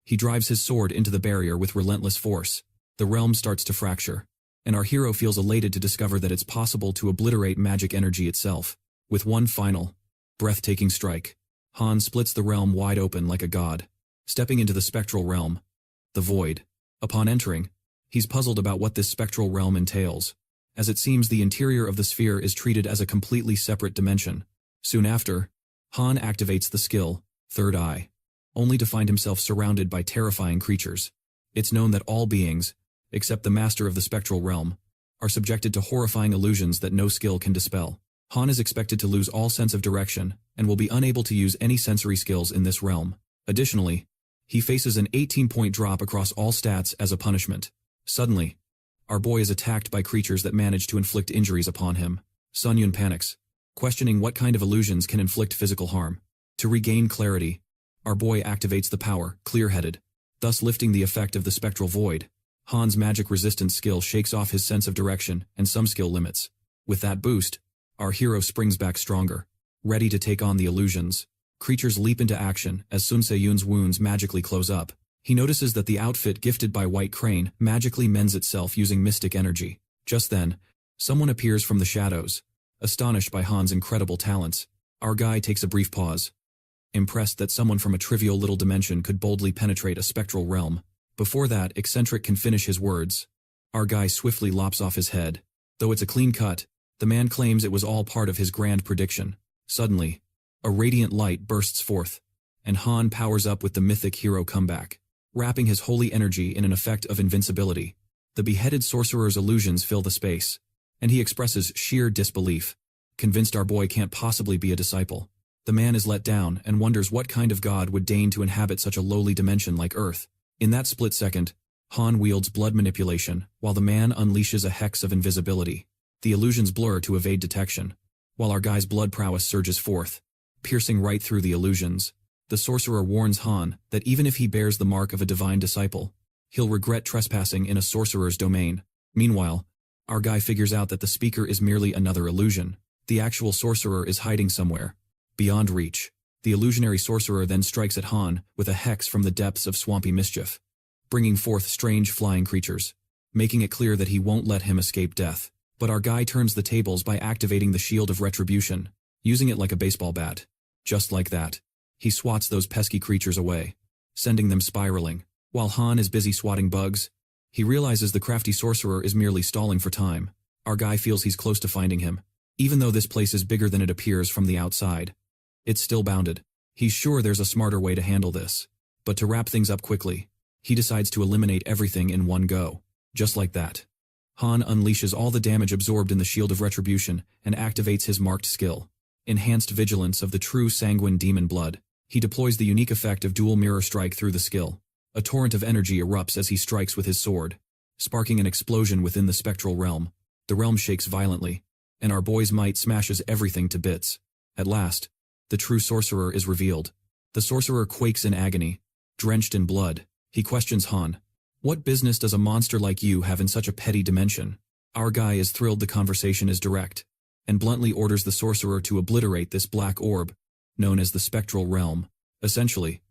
he drives his sword into the barrier with relentless force. The realm starts to fracture, and our hero feels elated to discover that it's possible to obliterate magic energy itself. With one final, breathtaking strike, Han splits the realm wide open like a god, stepping into the spectral realm, the void. Upon entering, he's puzzled about what this spectral realm entails, as it seems the interior of the sphere is treated as a completely separate dimension. Soon after, Han activates the skill, Third Eye, only to find himself surrounded by terrifying creatures. It's known that all beings, except the master of the spectral realm, are subjected to horrifying illusions that no skill can dispel. Han is expected to lose all sense of direction and will be unable to use any sensory skills in this realm. Additionally, he faces an 18-point drop across all stats as a punishment. Suddenly, our boy is attacked by creatures that manage to inflict injuries upon him. Seung Yun panics, questioning what kind of illusions can inflict physical harm. To regain clarity, our boy activates the power, Clear-Headed, thus lifting the effect of the spectral void. Han's magic resistance skill shakes off his sense of direction and some skill limits. With that boost, our hero springs back stronger, ready to take on the illusions. Creatures leap into action as Sun Se-Yun's wounds magically close up. He notices that the outfit gifted by White Crane magically mends itself using mystic energy. Just then, someone appears from the shadows, astonished by Han's incredible talents. Our guy takes a brief pause, impressed that someone from a trivial little dimension could boldly penetrate a spectral realm. Before that eccentric can finish his words, our guy swiftly lops off his head. Though it's a clean cut, the man claims it was all part of his grand prediction. Suddenly, a radiant light bursts forth, and Han powers up with the mythic hero comeback, wrapping his holy energy in an effect of invincibility. The beheaded sorcerer's illusions fill the space, and he expresses sheer disbelief, convinced our boy can't possibly be a disciple. The man is let down and wonders what kind of god would deign to inhabit such a lowly dimension like Earth. In that split second, Han wields blood manipulation, while the man unleashes a hex of invisibility. The illusions blur to evade detection, while our guy's blood prowess surges forth, piercing right through the illusions. The sorcerer warns Han that even if he bears the mark of a divine disciple, he'll regret trespassing in a sorcerer's domain. Meanwhile, our guy figures out that the speaker is merely another illusion. The actual sorcerer is hiding somewhere, beyond reach. The illusionary sorcerer then strikes at Han with a hex from the depths of swampy mischief, bringing forth strange flying creatures, making it clear that he won't let him escape death. But our guy turns the tables by activating the shield of Retribution, using it like a baseball bat. Just like that, he swats those pesky creatures away, sending them spiraling. While Han is busy swatting bugs, he realizes the crafty sorcerer is merely stalling for time. Our guy feels he's close to finding him. Even though this place is bigger than it appears from the outside, it's still bounded. He's sure there's a smarter way to handle this. But to wrap things up quickly, he decides to eliminate everything in one go. Just like that, Han unleashes all the damage absorbed in the Shield of Retribution and activates his marked skill, Enhanced Vigilance of the True Sanguine Demon Blood. He deploys the unique effect of Dual Mirror Strike through the skill. A torrent of energy erupts as he strikes with his sword, sparking an explosion within the spectral realm. The realm shakes violently, and our boy's might smashes everything to bits. At last, the true sorcerer is revealed. The sorcerer quakes in agony, drenched in blood. He questions Han. What business does a monster like you have in such a petty dimension? Our guy is thrilled the conversation is direct, and bluntly orders the sorcerer to obliterate this black orb, known as the Spectral Realm. Essentially,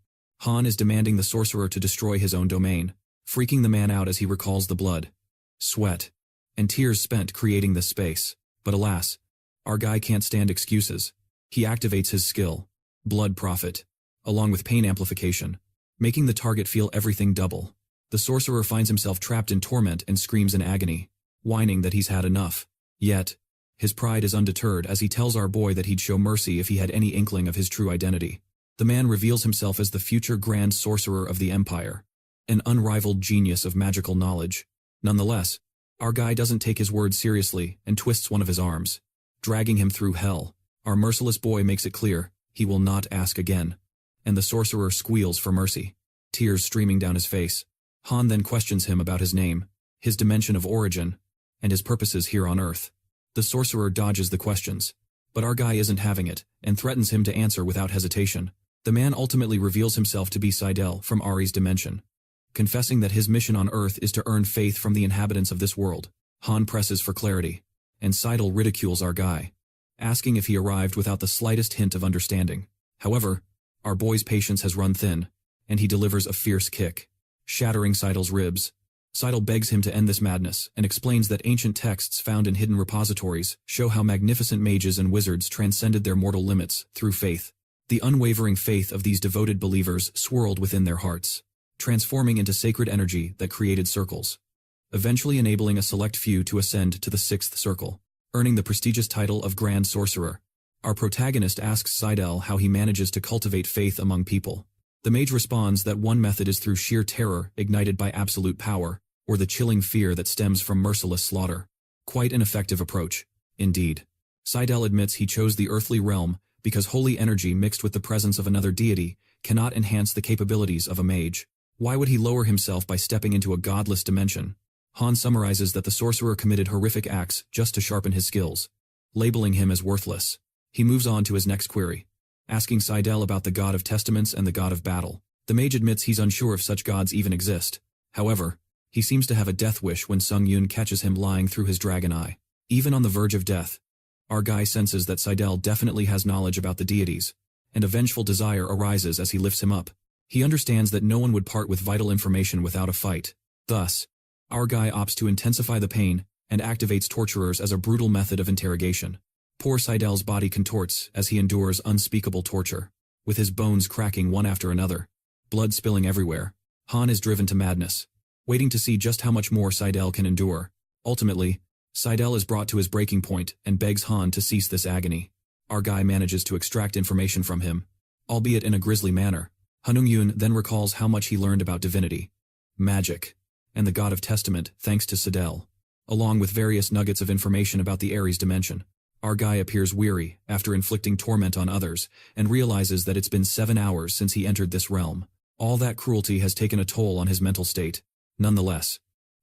Han is demanding the sorcerer to destroy his own domain, freaking the man out as he recalls the blood, sweat, and tears spent creating this space. But alas, our guy can't stand excuses. He activates his skill, Blood Prophet, along with Pain Amplification, making the target feel everything double. The sorcerer finds himself trapped in torment and screams in agony, whining that he's had enough. Yet, his pride is undeterred as he tells our boy that he'd show mercy if he had any inkling of his true identity. The man reveals himself as the future Grand Sorcerer of the Empire, An unrivaled genius of magical knowledge. Nonetheless, our guy doesn't take his words seriously and twists one of his arms, dragging him through hell. Our merciless boy makes it clear he will not ask again, and the sorcerer squeals for mercy, tears streaming down his face. Han then questions him about his name, his dimension of origin, and his purposes here on Earth. The sorcerer dodges the questions, but our guy isn't having it, and threatens him to answer without hesitation. The man ultimately reveals himself to be Seidel from Ari's dimension, confessing that his mission on Earth is to earn faith from the inhabitants of this world. Han presses for clarity, and Seidel ridicules our guy, asking if he arrived without the slightest hint of understanding. However, our boy's patience has run thin, and he delivers a fierce kick, shattering Seidel's ribs. Seidel begs him to end this madness and explains that ancient texts found in hidden repositories show how magnificent mages and wizards transcended their mortal limits through faith. The unwavering faith of these devoted believers swirled within their hearts, transforming into sacred energy that created circles, eventually enabling a select few to ascend to the sixth circle, earning the prestigious title of Grand Sorcerer. Our protagonist asks Seidel how he manages to cultivate faith among people. The mage responds that one method is through sheer terror ignited by absolute power, or the chilling fear that stems from merciless slaughter. Quite an effective approach, indeed. Seidel admits he chose the earthly realm because holy energy mixed with the presence of another deity cannot enhance the capabilities of a mage. Why would he lower himself by stepping into a godless dimension? Han summarizes that the sorcerer committed horrific acts just to sharpen his skills, labeling him as worthless. He moves on to his next query, asking Seidel about the god of testaments and the god of battle. The mage admits he's unsure if such gods even exist. However, he seems to have a death wish when Seung Yun catches him lying through his dragon eye. Even on the verge of death, our guy senses that Seidel definitely has knowledge about the deities, and a vengeful desire arises as he lifts him up. He understands that no one would part with vital information without a fight. Thus, our guy opts to intensify the pain and activates torturers as a brutal method of interrogation. Poor Seidel's body contorts as he endures unspeakable torture, with his bones cracking one after another, blood spilling everywhere. Han is driven to madness, waiting to see just how much more Seidel can endure. Ultimately, Seidel is brought to his breaking point and begs Han to cease this agony. Our guy manages to extract information from him, albeit in a grisly manner. Han Seung Yun then recalls how much he learned about divinity, magic, and the god of testament thanks to Seidel, along with various nuggets of information about the Ares dimension. Our guy appears weary after inflicting torment on others and realizes that it's been 7 hours since he entered this realm. All that cruelty has taken a toll on his mental state. Nonetheless,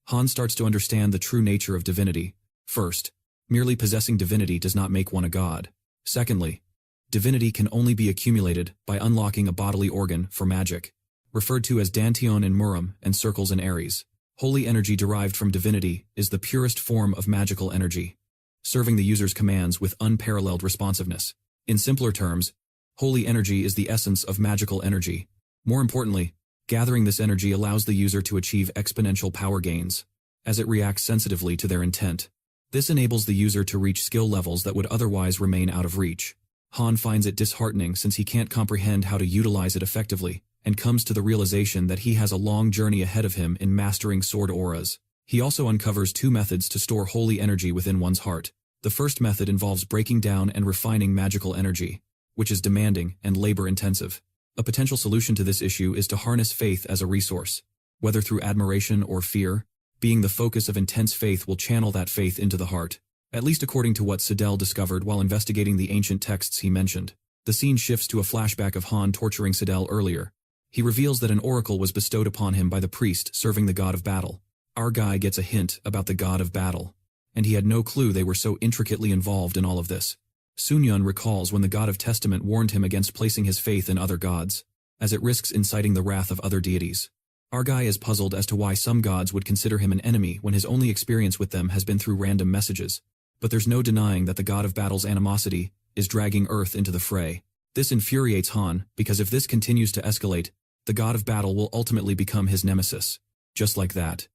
Han starts to understand the true nature of divinity. First, merely possessing divinity does not make one a god. Secondly, divinity can only be accumulated by unlocking a bodily organ for magic, referred to as Dantian in Muram and circles in Ares. Holy energy derived from divinity is the purest form of magical energy, serving the user's commands with unparalleled responsiveness. In simpler terms, holy energy is the essence of magical energy. More importantly, gathering this energy allows the user to achieve exponential power gains, as it reacts sensitively to their intent. This enables the user to reach skill levels that would otherwise remain out of reach. Han finds it disheartening since he can't comprehend how to utilize it effectively, and comes to the realization that he has a long journey ahead of him in mastering sword auras. He also uncovers 2 methods to store holy energy within one's heart. The first method involves breaking down and refining magical energy, which is demanding and labor-intensive. A potential solution to this issue is to harness faith as a resource. Whether through admiration or fear, being the focus of intense faith will channel that faith into the heart, at least according to what Seidel discovered while investigating the ancient texts he mentioned. The scene shifts to a flashback of Han torturing Seidel earlier. He reveals that an oracle was bestowed upon him by the priest serving the god of battle. Our guy gets a hint about the god of battle, and he had no clue they were so intricately involved in all of this. Seung Yun recalls when the god of testament warned him against placing his faith in other gods, as it risks inciting the wrath of other deities. Our guy is puzzled as to why some gods would consider him an enemy when his only experience with them has been through random messages. But there's no denying that the god of battle's animosity is dragging Earth into the fray. This infuriates Han, because if this continues to escalate, the god of battle will ultimately become his nemesis. Just like that,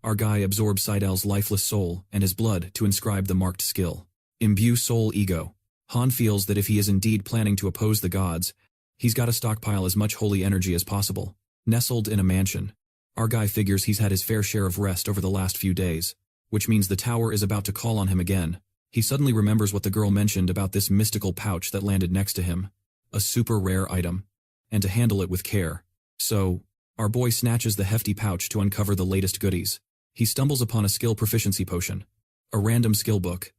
our guy absorbs Seidel's lifeless soul and his blood to inscribe the marked skill. Imbue soul ego. Han feels that if he is indeed planning to oppose the gods, he's got to stockpile as much holy energy as possible. Nestled in a mansion, our guy figures he's had his fair share of rest over the last few days, which means the tower is about to call on him again. He suddenly remembers what the girl mentioned about this mystical pouch that landed next to him. A super rare item, and to handle it with care. So, Our boy snatches the hefty pouch to uncover the latest goodies. He stumbles upon a skill proficiency potion, a random skill book,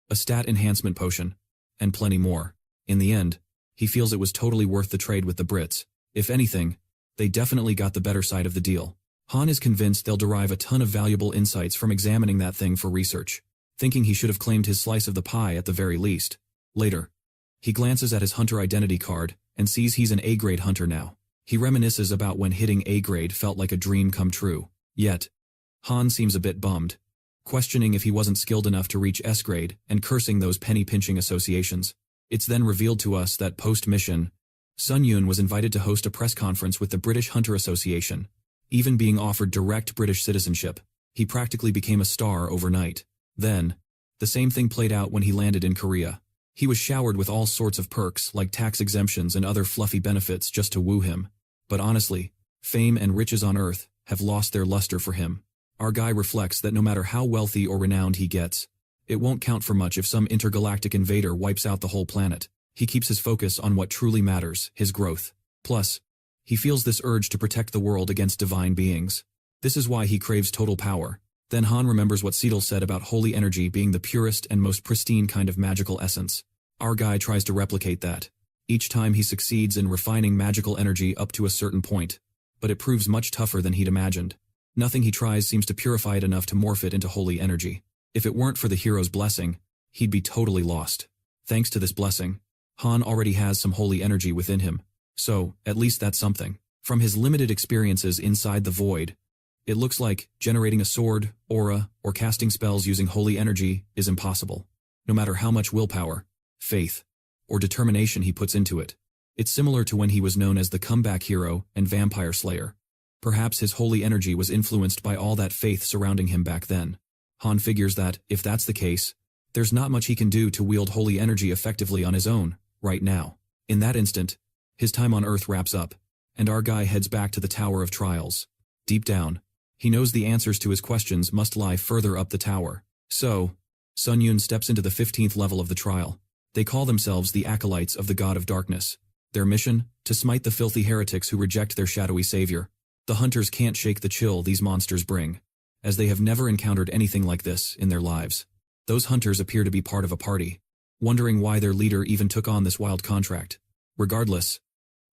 a stat enhancement potion, and plenty more. In the end, he feels it was totally worth the trade with the Brits. If anything, they definitely got the better side of the deal. Han is convinced they'll derive a ton of valuable insights from examining that thing for research, thinking he should have claimed his slice of the pie at the very least. Later, he glances at his hunter identity card and sees he's an A-grade hunter now. He reminisces about when hitting A-grade felt like a dream come true. Yet, Han seems a bit bummed, questioning if he wasn't skilled enough to reach S-grade and cursing those penny-pinching associations. It's then revealed to us that post-mission, Seung Yun was invited to host a press conference with the British Hunter Association, even being offered direct British citizenship. He practically became a star overnight. Then, the same thing played out when he landed in Korea. He was showered with all sorts of perks like tax exemptions and other fluffy benefits just to woo him. But honestly, fame and riches on Earth have lost their luster for him. Our guy reflects that no matter how wealthy or renowned he gets, it won't count for much if some intergalactic invader wipes out the whole planet. He keeps his focus on what truly matters, his growth. Plus, he feels this urge to protect the world against divine beings. This is why he craves total power. Then Han remembers what Seidel said about holy energy being the purest and most pristine kind of magical essence. Our guy tries to replicate that. Each time he succeeds in refining magical energy up to a certain point, but it proves much tougher than he'd imagined. Nothing he tries seems to purify it enough to morph it into holy energy. If it weren't for the hero's blessing, he'd be totally lost. Thanks to this blessing, Han already has some holy energy within him. So, at least that's something. From his limited experiences inside the void, it looks like generating a sword, aura, or casting spells using holy energy is impossible. No matter how much willpower, faith, or determination he puts into it. It's similar to when he was known as the comeback hero and vampire slayer. Perhaps his holy energy was influenced by all that faith surrounding him back then. Han figures that, if that's the case, there's not much he can do to wield holy energy effectively on his own, right now. In that instant, his time on Earth wraps up, and our guy heads back to the Tower of Trials. Deep down, he knows the answers to his questions must lie further up the tower. So, Seung Yun steps into the 15th level of the trial. They call themselves the Acolytes of the God of Darkness. Their mission? To smite the filthy heretics who reject their shadowy savior. The hunters can't shake the chill these monsters bring, as they have never encountered anything like this in their lives. Those hunters appear to be part of a party, wondering why their leader even took on this wild contract. Regardless,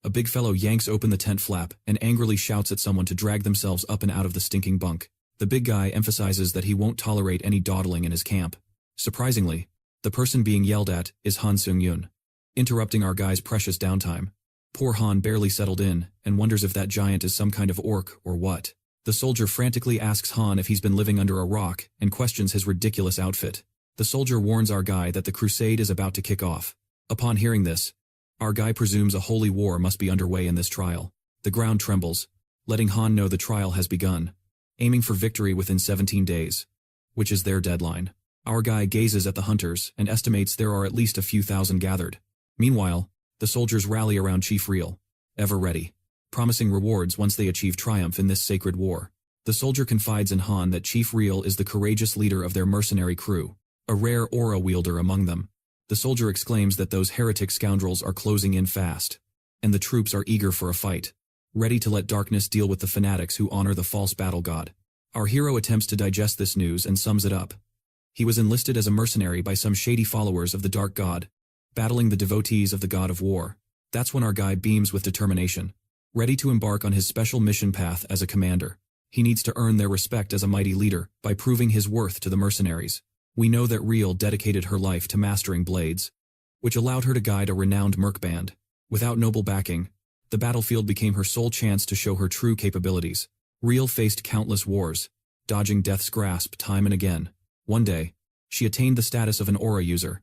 a big fellow yanks open the tent flap and angrily shouts at someone to drag themselves up and out of the stinking bunk. The big guy emphasizes that he won't tolerate any dawdling in his camp. Surprisingly, the person being yelled at is Han Seung Yun, interrupting our guy's precious downtime. Poor Han barely settled in and wonders if that giant is some kind of orc or what. The soldier frantically asks Han if he's been living under a rock and questions his ridiculous outfit. The soldier warns our guy that the crusade is about to kick off. Upon hearing this, our guy presumes a holy war must be underway in this trial. The ground trembles, letting Han know the trial has begun, aiming for victory within 17 days, which is their deadline. Our guy gazes at the hunters and estimates there are at least a few thousand gathered. Meanwhile, the soldiers rally around Chief Real, ever ready, promising rewards once they achieve triumph in this sacred war. The soldier confides in Han that Chief Real is the courageous leader of their mercenary crew, a rare aura wielder among them. The soldier exclaims that those heretic scoundrels are closing in fast, and the troops are eager for a fight, ready to let darkness deal with the fanatics who honor the false battle god. Our hero attempts to digest this news and sums it up. He was enlisted as a mercenary by some shady followers of the dark god, battling the devotees of the god of war. That's when our guy beams with determination, ready to embark on his special mission path as a commander. He needs to earn their respect as a mighty leader by proving his worth to the mercenaries. We know that Real dedicated her life to mastering blades, which allowed her to guide a renowned merc band. Without noble backing, the battlefield became her sole chance to show her true capabilities. Real faced countless wars, dodging death's grasp time and again. One day, she attained the status of an aura user,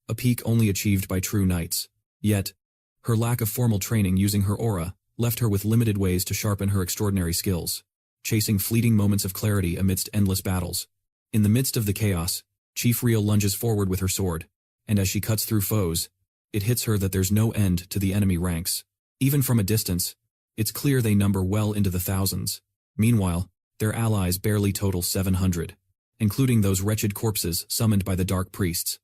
a peak only achieved by true knights. Yet, her lack of formal training using her aura left her with limited ways to sharpen her extraordinary skills, chasing fleeting moments of clarity amidst endless battles. In the midst of the chaos, Chief Real lunges forward with her sword, and as she cuts through foes, it hits her that there's no end to the enemy ranks. Even from a distance, it's clear they number well into the thousands. Meanwhile, their allies barely total 700, including those wretched corpses summoned by the Dark Priests.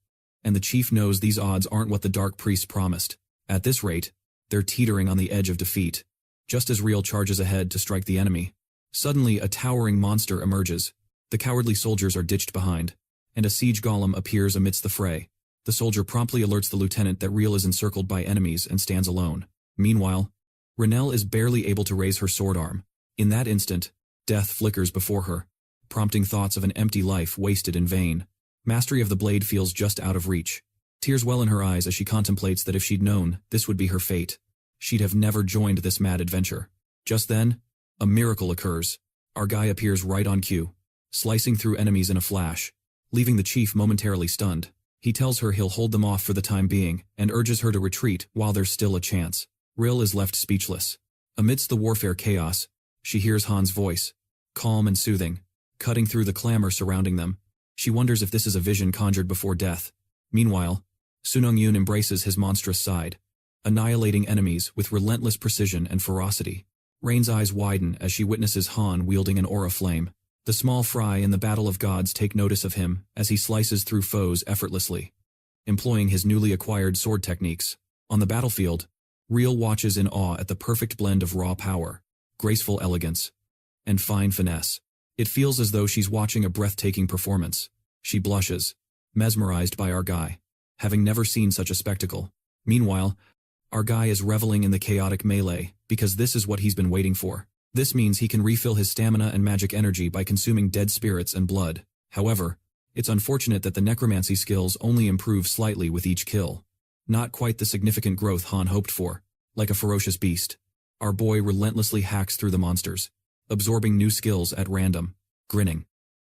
And the chief knows these odds aren't what the Dark Priests promised. At this rate, they're teetering on the edge of defeat. just as Real charges ahead to strike the enemy. Suddenly, a towering monster emerges. The cowardly soldiers are ditched behind, and a siege golem appears amidst the fray. The soldier promptly alerts the lieutenant that Real is encircled by enemies and stands alone. Meanwhile, Renelle is barely able to raise her sword arm. In that instant, death flickers before her, prompting thoughts of an empty life wasted in vain. Mastery of the blade feels just out of reach. Tears well in her eyes as she contemplates that if she'd known this would be her fate, she'd have never joined this mad adventure. Just then, a miracle occurs. Our guy appears right on cue, slicing through enemies in a flash, leaving the chief momentarily stunned. He tells her he'll hold them off for the time being and urges her to retreat while there's still a chance. Rill is left speechless. Amidst the warfare chaos, she hears Han's voice, calm and soothing, cutting through the clamor surrounding them. She wonders if this is a vision conjured before death. Meanwhile, Seung Yun embraces his monstrous side, annihilating enemies with relentless precision and ferocity. Rain's eyes widen as she witnesses Han wielding an aura flame. The small fry in the Battle of Gods take notice of him as he slices through foes effortlessly, employing his newly acquired sword techniques. On the battlefield, Real watches in awe at the perfect blend of raw power, graceful elegance, and fine finesse. It feels as though she's watching a breathtaking performance. She blushes, mesmerized by our guy, having never seen such a spectacle. Meanwhile, our guy is reveling in the chaotic melee because this is what he's been waiting for. This means he can refill his stamina and magic energy by consuming dead spirits and blood. However, it's unfortunate that the necromancy skills only improve slightly with each kill. Not quite the significant growth Han hoped for. Like a ferocious beast, our boy relentlessly hacks through the monsters, absorbing new skills at random. Grinning,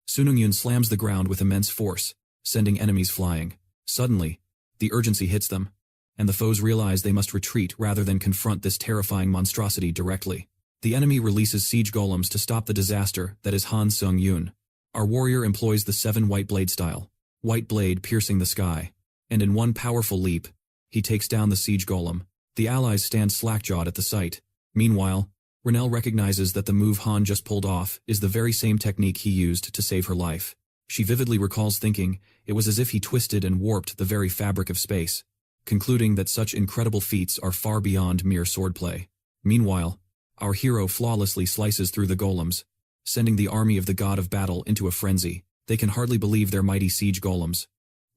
Seung Yun slams the ground with immense force, sending enemies flying. Suddenly, the urgency hits them, and the foes realize they must retreat rather than confront this terrifying monstrosity directly. The enemy releases siege golems to stop the disaster that is Han Seung Yun. Our warrior employs the 7 white blade style, white blade piercing the sky, and in one powerful leap, he takes down the siege golem. The allies stand slack-jawed at the sight. Meanwhile, Renelle recognizes that the move Han just pulled off is the very same technique he used to save her life. She vividly recalls thinking it was as if he twisted and warped the very fabric of space, concluding that such incredible feats are far beyond mere swordplay. Meanwhile, our hero flawlessly slices through the golems, sending the army of the god of battle into a frenzy. They can hardly believe their mighty siege golems,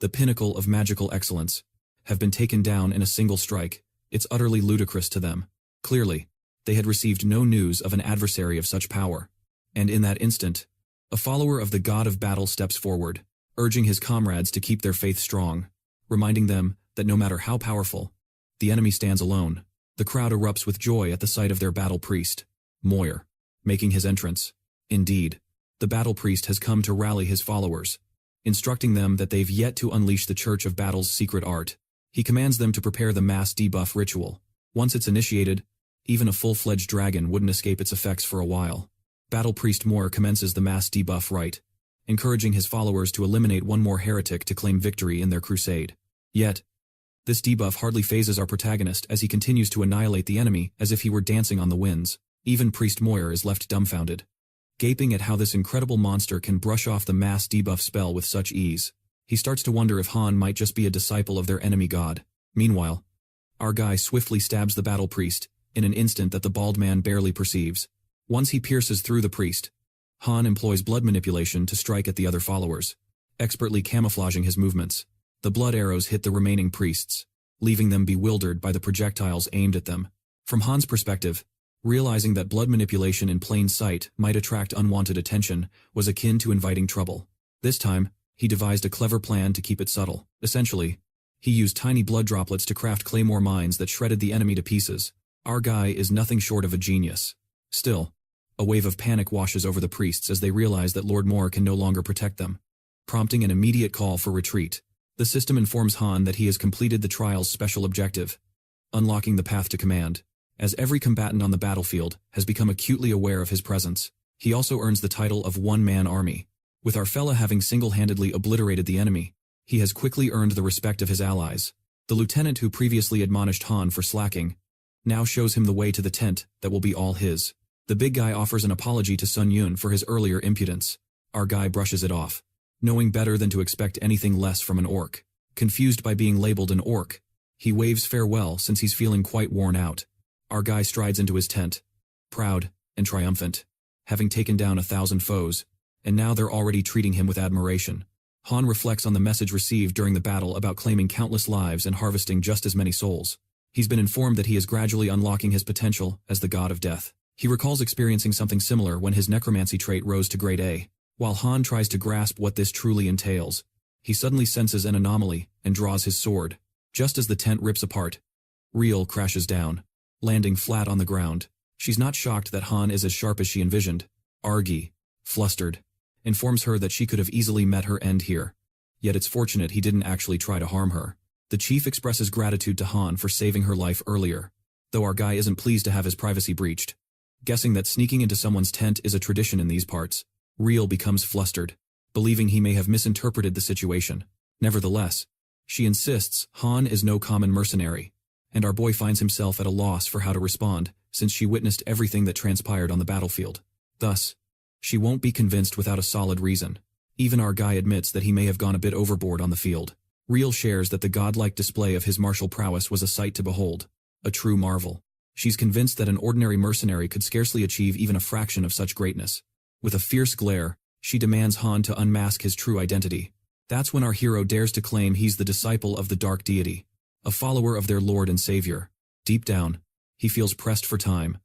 the pinnacle of magical excellence, have been taken down in a single strike. It's utterly ludicrous to them. Clearly, they had received no news of an adversary of such power. And in that instant, a follower of the god of battle steps forward, urging his comrades to keep their faith strong, reminding them that no matter how powerful, the enemy stands alone. The crowd erupts with joy at the sight of their battle priest, Moyer, making his entrance. Indeed, the battle priest has come to rally his followers, instructing them that they've yet to unleash the Church of Battle's secret art. He commands them to prepare the mass debuff ritual. Once it's initiated, even a full-fledged dragon wouldn't escape its effects for a while. Battle Priest Moore commences the mass debuff rite, encouraging his followers to eliminate one more heretic to claim victory in their crusade. Yet, this debuff hardly phases our protagonist as he continues to annihilate the enemy as if he were dancing on the winds. Even Priest Moyer is left dumbfounded, gaping at how this incredible monster can brush off the mass debuff spell with such ease. He starts to wonder if Han might just be a disciple of their enemy god. Meanwhile, our guy swiftly stabs the battle priest in an instant that the bald man barely perceives. Once he pierces through the priest, Han employs blood manipulation to strike at the other followers, expertly camouflaging his movements. The blood arrows hit the remaining priests, leaving them bewildered by the projectiles aimed at them. From Han's perspective, realizing that blood manipulation in plain sight might attract unwanted attention was akin to inviting trouble. This time, he devised a clever plan to keep it subtle. Essentially, he used tiny blood droplets to craft claymore mines that shredded the enemy to pieces. Our guy is nothing short of a genius. Still, a wave of panic washes over the priests as they realize that Lord Moore can no longer protect them, prompting an immediate call for retreat. The system informs Han that he has completed the trial's special objective, unlocking the path to command. As every combatant on the battlefield has become acutely aware of his presence, he also earns the title of one-man army. With our fella having single-handedly obliterated the enemy, he has quickly earned the respect of his allies. The lieutenant who previously admonished Han for slacking now shows him the way to the tent that will be all his. The big guy offers an apology to Seung Yun for his earlier impudence. Our guy brushes it off, knowing better than to expect anything less from an orc. Confused by being labeled an orc, he waves farewell since he's feeling quite worn out. Our guy strides into his tent, proud, and triumphant, having taken down 1,000 foes, and now they're already treating him with admiration. Han reflects on the message received during the battle about claiming countless lives and harvesting just as many souls. He's been informed that he is gradually unlocking his potential as the god of death. He recalls experiencing something similar when his necromancy trait rose to grade A. While Han tries to grasp what this truly entails, he suddenly senses an anomaly and draws his sword. Just as the tent rips apart, Reel crashes down, landing flat on the ground. She's not shocked that Han is as sharp as she envisioned. Argy, flustered, informs her that she could have easily met her end here. Yet it's fortunate he didn't actually try to harm her. The chief expresses gratitude to Han for saving her life earlier, though our guy isn't pleased to have his privacy breached. Guessing that sneaking into someone's tent is a tradition in these parts, Reel becomes flustered, believing he may have misinterpreted the situation. Nevertheless, she insists Han is no common mercenary, and our boy finds himself at a loss for how to respond, since she witnessed everything that transpired on the battlefield. Thus, she won't be convinced without a solid reason. Even our guy admits that he may have gone a bit overboard on the field. Reel shares that the godlike display of his martial prowess was a sight to behold, a true marvel. She's convinced that an ordinary mercenary could scarcely achieve even a fraction of such greatness. With a fierce glare, she demands Han to unmask his true identity. That's when our hero dares to claim he's the disciple of the dark deity, a follower of their Lord and Savior. Deep down, he feels pressed for time,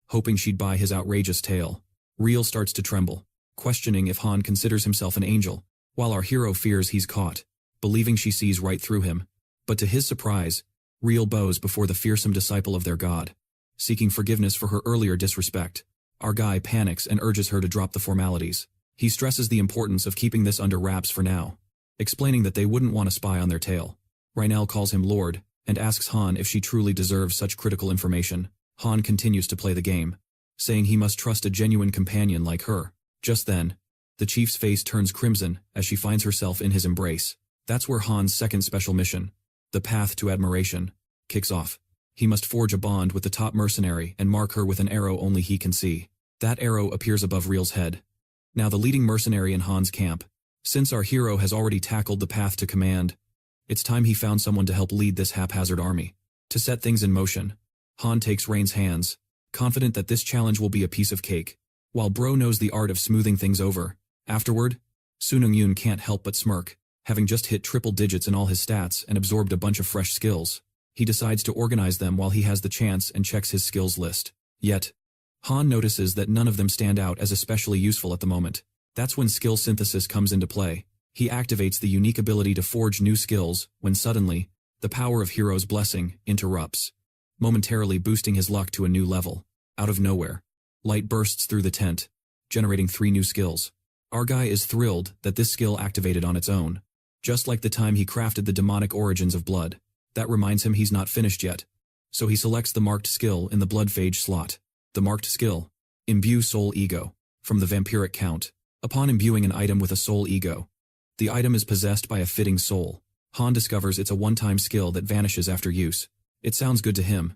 hoping she'd buy his outrageous tale. Reel starts to tremble, questioning if Han considers himself an angel, while our hero fears he's caught, believing she sees right through him. But to his surprise, Reel bows before the fearsome disciple of their god, seeking forgiveness for her earlier disrespect. Our guy panics and urges her to drop the formalities. He stresses the importance of keeping this under wraps for now, explaining that they wouldn't want to spy on their tale. Rhaenel calls him Lord, and asks Han if she truly deserves such critical information. Han continues to play the game, saying he must trust a genuine companion like her. Just then, the chief's face turns crimson as she finds herself in his embrace. That's where Han's second special mission, the Path to Admiration, kicks off. He must forge a bond with the top mercenary and mark her with an arrow only he can see. That arrow appears above Reel's head. Now the leading mercenary in Han's camp. Since our hero has already tackled the path to command, it's time he found someone to help lead this haphazard army. To set things in motion, Han takes Rain's hands, confident that this challenge will be a piece of cake. While Bro knows the art of smoothing things over, afterward, Seung Yun can't help but smirk. Having just hit triple digits in all his stats and absorbed a bunch of fresh skills, he decides to organize them while he has the chance and checks his skills list. Yet, Han notices that none of them stand out as especially useful at the moment. That's when skill synthesis comes into play. He activates the unique ability to forge new skills when suddenly, the power of Hero's Blessing interrupts, momentarily boosting his luck to a new level. Out of nowhere, light bursts through the tent, generating 3 new skills. Our guy is thrilled that this skill activated on its own, just like the time he crafted the demonic origins of blood. That reminds him he's not finished yet, so he selects the marked skill in the blood phage slot. The marked skill, Imbue Soul Ego, from the Vampiric Count. Upon imbuing an item with a soul ego, the item is possessed by a fitting soul. Han discovers it's a one-time skill that vanishes after use. It sounds good to him,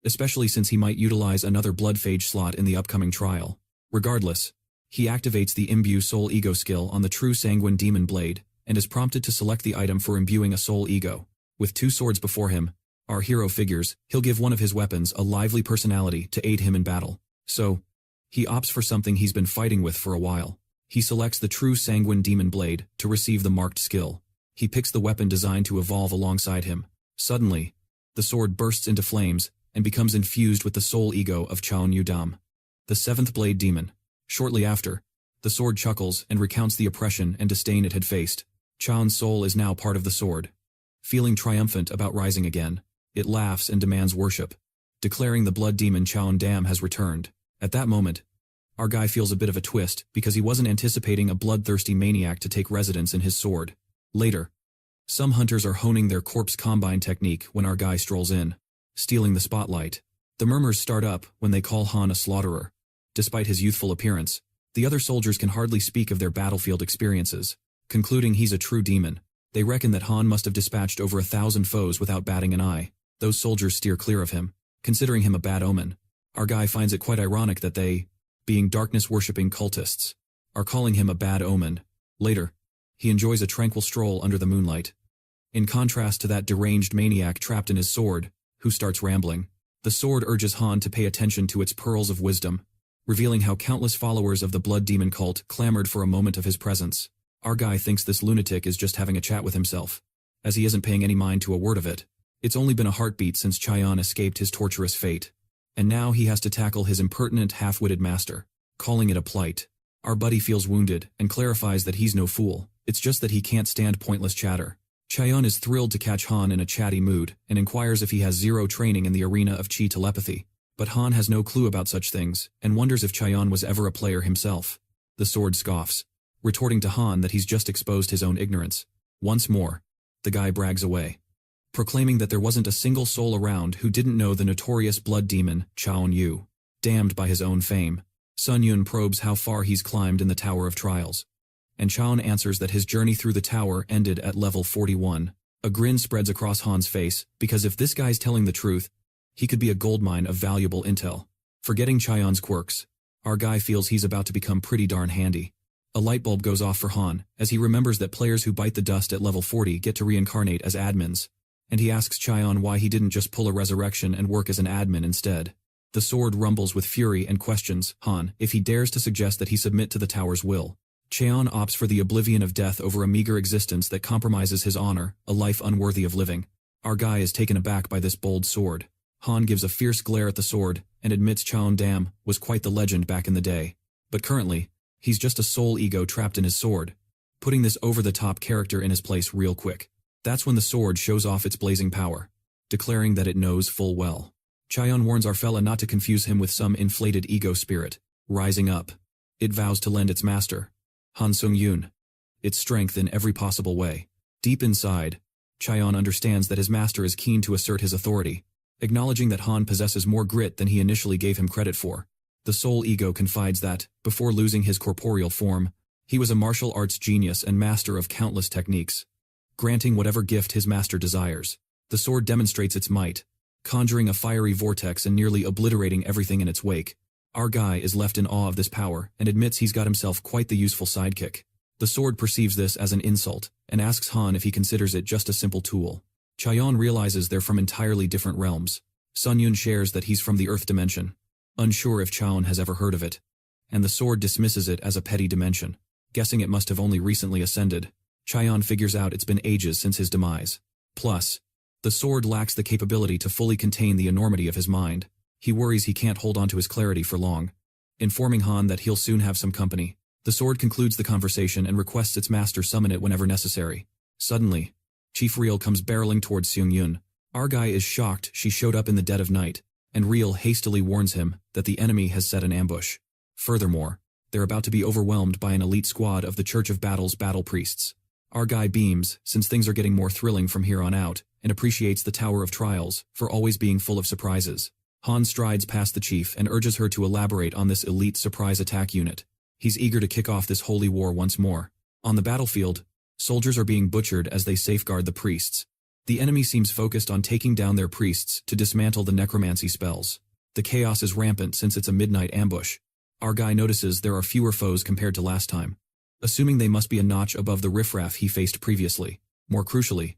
especially since he might utilize another blood phage slot in the upcoming trial. Regardless, he activates the Imbue Soul Ego skill on the True Sanguine Demon Blade, and is prompted to select the item for imbuing a soul ego. With 2 swords before him, our hero figures he'll give one of his weapons a lively personality to aid him in battle. So, he opts for something he's been fighting with for a while. He selects the True Sanguine Demon Blade to receive the marked skill. He picks the weapon designed to evolve alongside him. Suddenly, the sword bursts into flames and becomes infused with the soul ego of Chaon Yudam, the 7th Blade Demon. Shortly after, the sword chuckles and recounts the oppression and disdain it had faced. Chaon's soul is now part of the sword. Feeling triumphant about rising again, it laughs and demands worship, declaring the blood demon Chaon Dam has returned. At that moment, our guy feels a bit of a twist because he wasn't anticipating a bloodthirsty maniac to take residence in his sword. Later, some hunters are honing their corpse combine technique when our guy strolls in, stealing the spotlight. The murmurs start up when they call Han a slaughterer. Despite his youthful appearance, the other soldiers can hardly speak of their battlefield experiences, concluding he's a true demon. They reckon that Han must have dispatched over 1,000 foes without batting an eye. Those soldiers steer clear of him, considering him a bad omen. Our guy finds it quite ironic that they, being darkness-worshipping cultists, are calling him a bad omen. Later, he enjoys a tranquil stroll under the moonlight. In contrast to that deranged maniac trapped in his sword, who starts rambling. The sword urges Han to pay attention to its pearls of wisdom, revealing how countless followers of the blood demon cult clamored for a moment of his presence. Our guy thinks this lunatic is just having a chat with himself, as he isn't paying any mind to a word of it. It's only been a heartbeat since Chaeyon escaped his torturous fate, and now he has to tackle his impertinent half-witted master, calling it a plight. Our buddy feels wounded and clarifies that he's no fool, it's just that he can't stand pointless chatter. Chaeyon is thrilled to catch Han in a chatty mood and inquires if he has zero training in the arena of chi telepathy, but Han has no clue about such things and wonders if Chaeyon was ever a player himself. The sword scoffs, retorting to Han that he's just exposed his own ignorance. Once more, the guy brags away, proclaiming that there wasn't a single soul around who didn't know the notorious blood demon, Chaon Yu. Damned by his own fame, Seung Yun probes how far he's climbed in the Tower of Trials, and Chaon answers that his journey through the tower ended at level 41. A grin spreads across Han's face, because if this guy's telling the truth, he could be a goldmine of valuable intel. Forgetting Chaeon's quirks, our guy feels he's about to become pretty darn handy. A light bulb goes off for Han, as he remembers that players who bite the dust at level 40 get to reincarnate as admins, and he asks Chaeyon why he didn't just pull a resurrection and work as an admin instead. The sword rumbles with fury and questions Han if he dares to suggest that he submit to the tower's will. Chaeyon opts for the oblivion of death over a meager existence that compromises his honor, a life unworthy of living. Our guy is taken aback by this bold sword. Han gives a fierce glare at the sword and admits Chaeyon Dam was quite the legend back in the day. But currently, he's just a soul ego trapped in his sword, putting this over-the-top character in his place real quick. That's when the sword shows off its blazing power, declaring that it knows full well. Chaeyon warns our fella not to confuse him with some inflated ego spirit. Rising up, it vows to lend its master, Han Seung Yun, its strength in every possible way. Deep inside, Chaeyon understands that his master is keen to assert his authority, acknowledging that Han possesses more grit than he initially gave him credit for. The soul ego confides that, before losing his corporeal form, he was a martial arts genius and master of countless techniques, granting whatever gift his master desires. The sword demonstrates its might, conjuring a fiery vortex and nearly obliterating everything in its wake. Our guy is left in awe of this power and admits he's got himself quite the useful sidekick. The sword perceives this as an insult and asks Han if he considers it just a simple tool. Chaeyon realizes they're from entirely different realms. Seung Yun shares that he's from the Earth dimension, unsure if Chaeyon has ever heard of it, and the sword dismisses it as a petty dimension, guessing it must have only recently ascended. Chaeyon figures out it's been ages since his demise. Plus, the sword lacks the capability to fully contain the enormity of his mind. He worries he can't hold on to his clarity for long. Informing Han that he'll soon have some company, the sword concludes the conversation and requests its master summon it whenever necessary. Suddenly, Chief Reel comes barreling towards Seung Yun. Our guy is shocked she showed up in the dead of night, and Reel hastily warns him that the enemy has set an ambush. Furthermore, they're about to be overwhelmed by an elite squad of the Church of Battle's battle priests. Our guy beams, since things are getting more thrilling from here on out, and appreciates the Tower of Trials for always being full of surprises. Han strides past the chief and urges her to elaborate on this elite surprise attack unit. He's eager to kick off this holy war once more. On the battlefield, soldiers are being butchered as they safeguard the priests. The enemy seems focused on taking down their priests to dismantle the necromancy spells. The chaos is rampant since it's a midnight ambush. Our guy notices there are fewer foes compared to last time, assuming they must be a notch above the riffraff he faced previously. More crucially,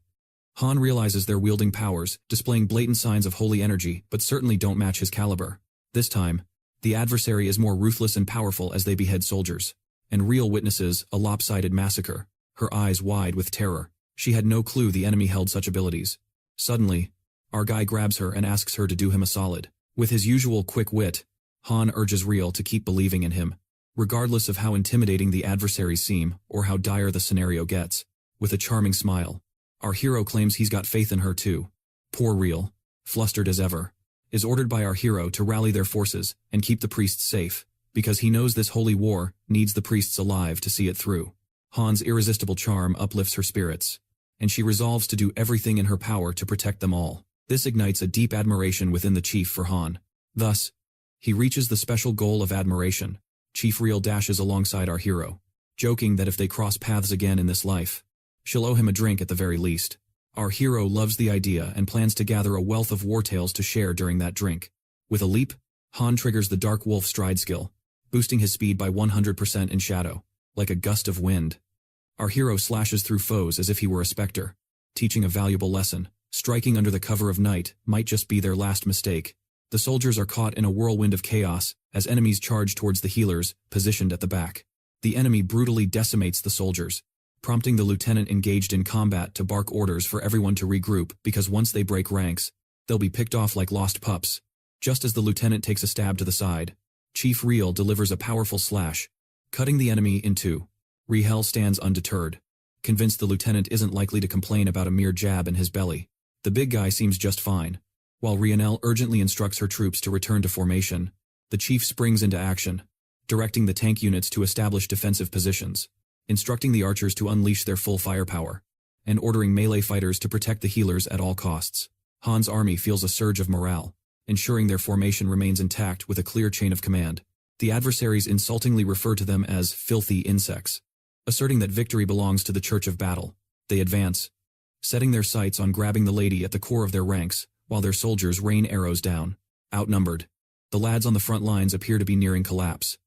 Han realizes they're wielding powers, displaying blatant signs of holy energy, but certainly don't match his caliber. This time, the adversary is more ruthless and powerful as they behead soldiers, and Reel witnesses a lopsided massacre, her eyes wide with terror. She had no clue the enemy held such abilities. Suddenly, our guy grabs her and asks her to do him a solid. With his usual quick wit, Han urges Reel to keep believing in him, regardless of how intimidating the adversaries seem or how dire the scenario gets. With a charming smile, our hero claims he's got faith in her too. Poor Reel, flustered as ever, is ordered by our hero to rally their forces and keep the priests safe, because he knows this holy war needs the priests alive to see it through. Han's irresistible charm uplifts her spirits, and she resolves to do everything in her power to protect them all. This ignites a deep admiration within the chief for Han. Thus, he reaches the special goal of admiration. Chief Reel dashes alongside our hero, joking that if they cross paths again in this life, she'll owe him a drink at the very least. Our hero loves the idea and plans to gather a wealth of war tales to share during that drink. With a leap, Han triggers the Dark Wolf stride skill, boosting his speed by 100% in shadow, like a gust of wind. Our hero slashes through foes as if he were a specter, teaching a valuable lesson. Striking under the cover of night might just be their last mistake. The soldiers are caught in a whirlwind of chaos as enemies charge towards the healers, positioned at the back. The enemy brutally decimates the soldiers, prompting the lieutenant engaged in combat to bark orders for everyone to regroup because once they break ranks, they'll be picked off like lost pups. Just as the lieutenant takes a stab to the side, Chief Riel delivers a powerful slash, cutting the enemy in two. Riel stands undeterred, convinced the lieutenant isn't likely to complain about a mere jab in his belly. The big guy seems just fine. While Rienel urgently instructs her troops to return to formation, the chief springs into action, directing the tank units to establish defensive positions, instructing the archers to unleash their full firepower, and ordering melee fighters to protect the healers at all costs. Han's army feels a surge of morale, ensuring their formation remains intact with a clear chain of command. The adversaries insultingly refer to them as filthy insects, asserting that victory belongs to the Church of Battle. They advance, setting their sights on grabbing the lady at the core of their ranks, while their soldiers rain arrows down. Outnumbered, the lads on the front lines appear to be nearing collapse.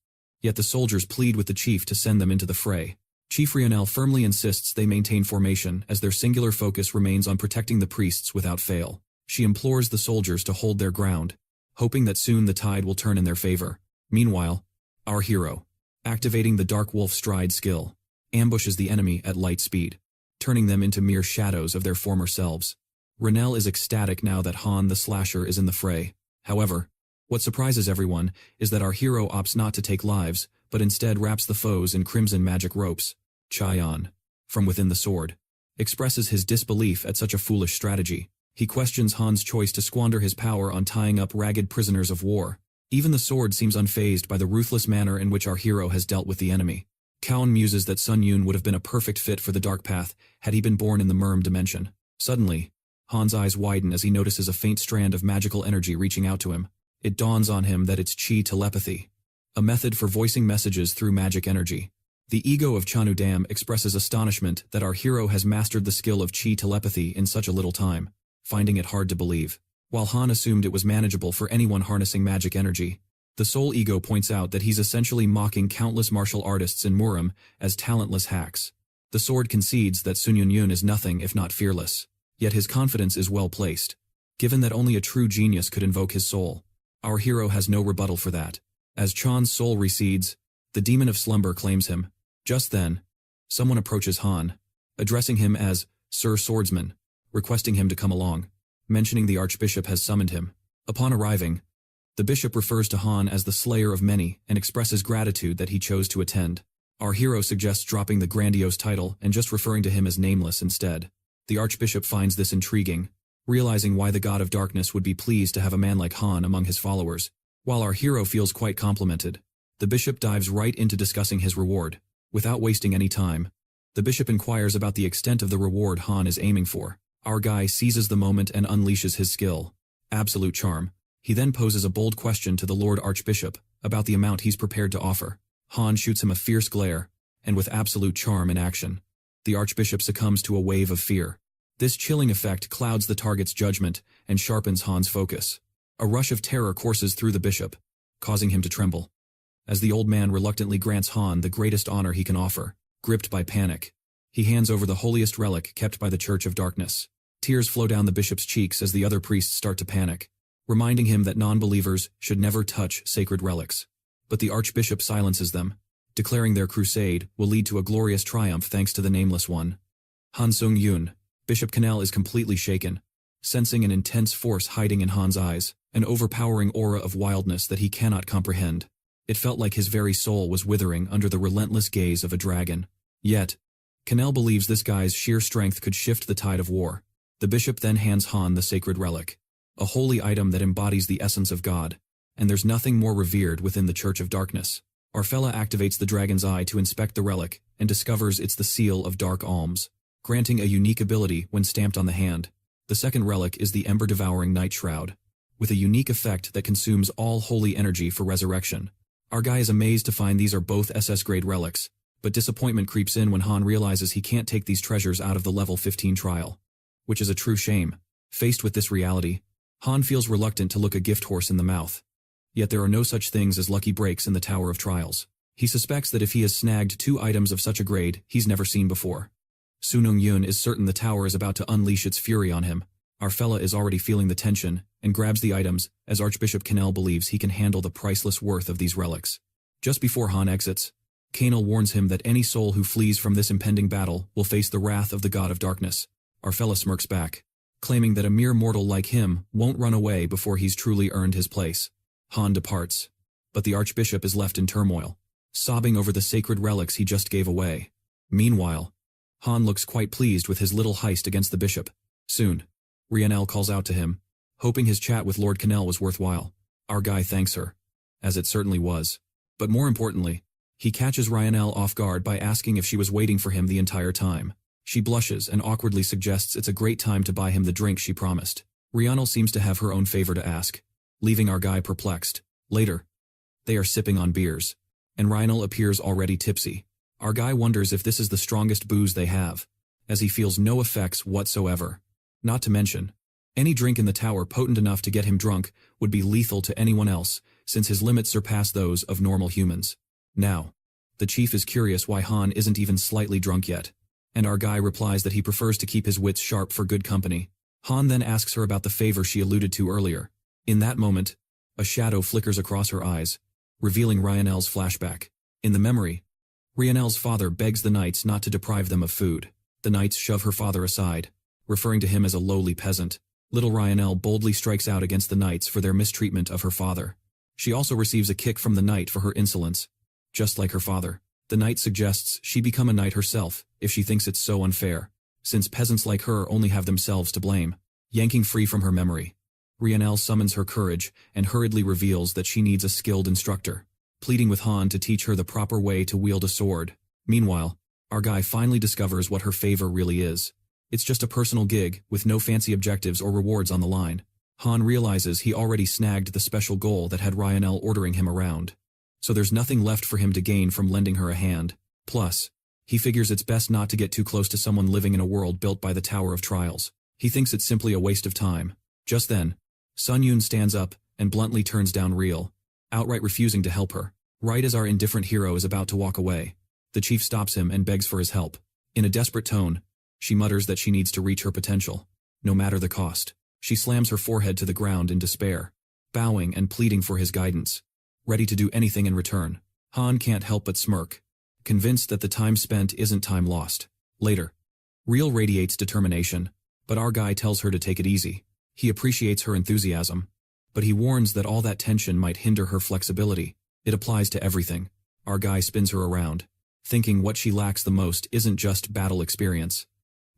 Yet the soldiers plead with the chief to send them into the fray. Chief Rienel firmly insists they maintain formation as their singular focus remains on protecting the priests without fail. She implores the soldiers to hold their ground, hoping that soon the tide will turn in their favor. Meanwhile, our hero, activating the Dark Wolf Stride skill, ambushes the enemy at light speed, turning them into mere shadows of their former selves. Rienel is ecstatic now that Han the Slasher is in the fray. However, what surprises everyone is that our hero opts not to take lives, but instead wraps the foes in crimson magic ropes. Chaeyon, from within the sword, expresses his disbelief at such a foolish strategy. He questions Han's choice to squander his power on tying up ragged prisoners of war. Even the sword seems unfazed by the ruthless manner in which our hero has dealt with the enemy. Kaon muses that Sun Yun would have been a perfect fit for the Dark Path had he been born in the Merm dimension. Suddenly, Han's eyes widen as he notices a faint strand of magical energy reaching out to him. It dawns on him that it's chi telepathy, a method for voicing messages through magic energy. The ego of Chanu Dam expresses astonishment that our hero has mastered the skill of chi telepathy in such a little time, finding it hard to believe. While Han assumed it was manageable for anyone harnessing magic energy, the soul ego points out that he's essentially mocking countless martial artists in Murim as talentless hacks. The sword concedes that Sun Yun is nothing if not fearless. Yet his confidence is well placed, given that only a true genius could invoke his soul. Our hero has no rebuttal for that. As Chan's soul recedes, the demon of slumber claims him. Just then, someone approaches Han, addressing him as Sir Swordsman, requesting him to come along, mentioning the Archbishop has summoned him. Upon arriving, the bishop refers to Han as the slayer of many and expresses gratitude that he chose to attend. Our hero suggests dropping the grandiose title and just referring to him as Nameless instead. The Archbishop finds this intriguing, realizing why the God of Darkness would be pleased to have a man like Han among his followers. While our hero feels quite complimented, the bishop dives right into discussing his reward. Without wasting any time, the bishop inquires about the extent of the reward Han is aiming for. Our guy seizes the moment and unleashes his skill, Absolute Charm. He then poses a bold question to the Lord Archbishop about the amount he's prepared to offer. Han shoots him a fierce glare, and with Absolute Charm in action, the Archbishop succumbs to a wave of fear. This chilling effect clouds the target's judgment and sharpens Han's focus. A rush of terror courses through the bishop, causing him to tremble, as the old man reluctantly grants Han the greatest honor he can offer. Gripped by panic, he hands over the holiest relic kept by the Church of Darkness. Tears flow down the bishop's cheeks as the other priests start to panic, reminding him that non-believers should never touch sacred relics. But the Archbishop silences them, declaring their crusade will lead to a glorious triumph thanks to the Nameless One. Han Seung Yun. Bishop Canel is completely shaken, sensing an intense force hiding in Han's eyes, an overpowering aura of wildness that he cannot comprehend. It felt like his very soul was withering under the relentless gaze of a dragon. Yet, Canel believes this guy's sheer strength could shift the tide of war. The bishop then hands Han the sacred relic, a holy item that embodies the essence of God, and there's nothing more revered within the Church of Darkness. Arfella activates the dragon's eye to inspect the relic and discovers it's the seal of Dark Alms, granting a unique ability when stamped on the hand. The second relic is the Ember-devouring Night Shroud, with a unique effect that consumes all holy energy for resurrection. Our guy is amazed to find these are both SS-grade relics, but disappointment creeps in when Han realizes he can't take these treasures out of the level 15 trial, which is a true shame. Faced with this reality, Han feels reluctant to look a gift horse in the mouth. Yet there are no such things as lucky breaks in the Tower of Trials. He suspects that if he has snagged 2 items of such a grade he's never seen before, Sun Yun is certain the tower is about to unleash its fury on him. Our fella is already feeling the tension and grabs the items as Archbishop Cannell believes he can handle the priceless worth of these relics. Just before Han exits, Cannell warns him that any soul who flees from this impending battle will face the wrath of the God of Darkness. Our fella smirks back, claiming that a mere mortal like him won't run away before he's truly earned his place. Han departs, but the Archbishop is left in turmoil, sobbing over the sacred relics he just gave away. Meanwhile, Han looks quite pleased with his little heist against the bishop. Soon, Rhiannon calls out to him, hoping his chat with Lord Cannell was worthwhile. Our guy thanks her, as it certainly was. But more importantly, he catches Rhiannon off guard by asking if she was waiting for him the entire time. She blushes and awkwardly suggests it's a great time to buy him the drink she promised. Rhiannon seems to have her own favor to ask, leaving our guy perplexed. Later, they are sipping on beers, and Rhiannon appears already tipsy. Our guy wonders if this is the strongest booze they have, as he feels no effects whatsoever. Not to mention, any drink in the tower potent enough to get him drunk would be lethal to anyone else, since his limits surpass those of normal humans. Now, the chief is curious why Han isn't even slightly drunk yet, and our guy replies that he prefers to keep his wits sharp for good company. Han then asks her about the favor she alluded to earlier. In that moment, a shadow flickers across her eyes, revealing Rhiannon's flashback. In the memory, Rhiannon's father begs the knights not to deprive them of food. The knights shove her father aside, referring to him as a lowly peasant. Little Rhiannon boldly strikes out against the knights for their mistreatment of her father. She also receives a kick from the knight for her insolence. Just like her father, the knight suggests she become a knight herself if she thinks it's so unfair, since peasants like her only have themselves to blame. Yanking free from her memory, Rhiannon summons her courage and hurriedly reveals that she needs a skilled instructor, pleading with Han to teach her the proper way to wield a sword. Meanwhile, our guy finally discovers what her favor really is. It's just a personal gig with no fancy objectives or rewards on the line. Han realizes he already snagged the special goal that had Rhiannon ordering him around, so there's nothing left for him to gain from lending her a hand. Plus, he figures it's best not to get too close to someone living in a world built by the Tower of Trials. He thinks it's simply a waste of time. Just then, Seung Yun stands up and bluntly turns down Real, outright refusing to help her. Right as our indifferent hero is about to walk away, the chief stops him and begs for his help. In a desperate tone, she mutters that she needs to reach her potential, no matter the cost. She slams her forehead to the ground in despair, bowing and pleading for his guidance, ready to do anything in return. Han can't help but smirk, convinced that the time spent isn't time lost. Later, Real radiates determination, but our guy tells her to take it easy. He appreciates her enthusiasm, but he warns that all that tension might hinder her flexibility. It applies to everything. Our guy spins her around, thinking what she lacks the most isn't just battle experience,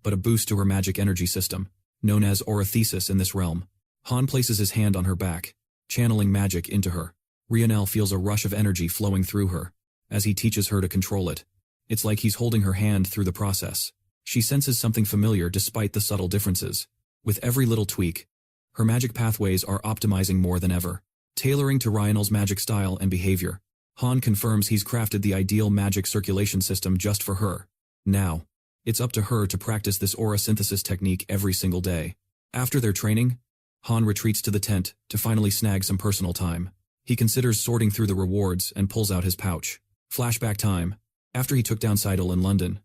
but a boost to her magic energy system, known as Orathesis in this realm. Han places his hand on her back, channeling magic into her. Rhiannon feels a rush of energy flowing through her, as he teaches her to control it. It's like he's holding her hand through the process. She senses something familiar despite the subtle differences. With every little tweak, her magic pathways are optimizing more than ever, tailoring to Rhiannon's magic style and behavior. Han confirms he's crafted the ideal magic circulation system just for her. Now, it's up to her to practice this aura synthesis technique every single day. After their training, Han retreats to the tent to finally snag some personal time. He considers sorting through the rewards and pulls out his pouch. Flashback time. After he took down Seidel in London,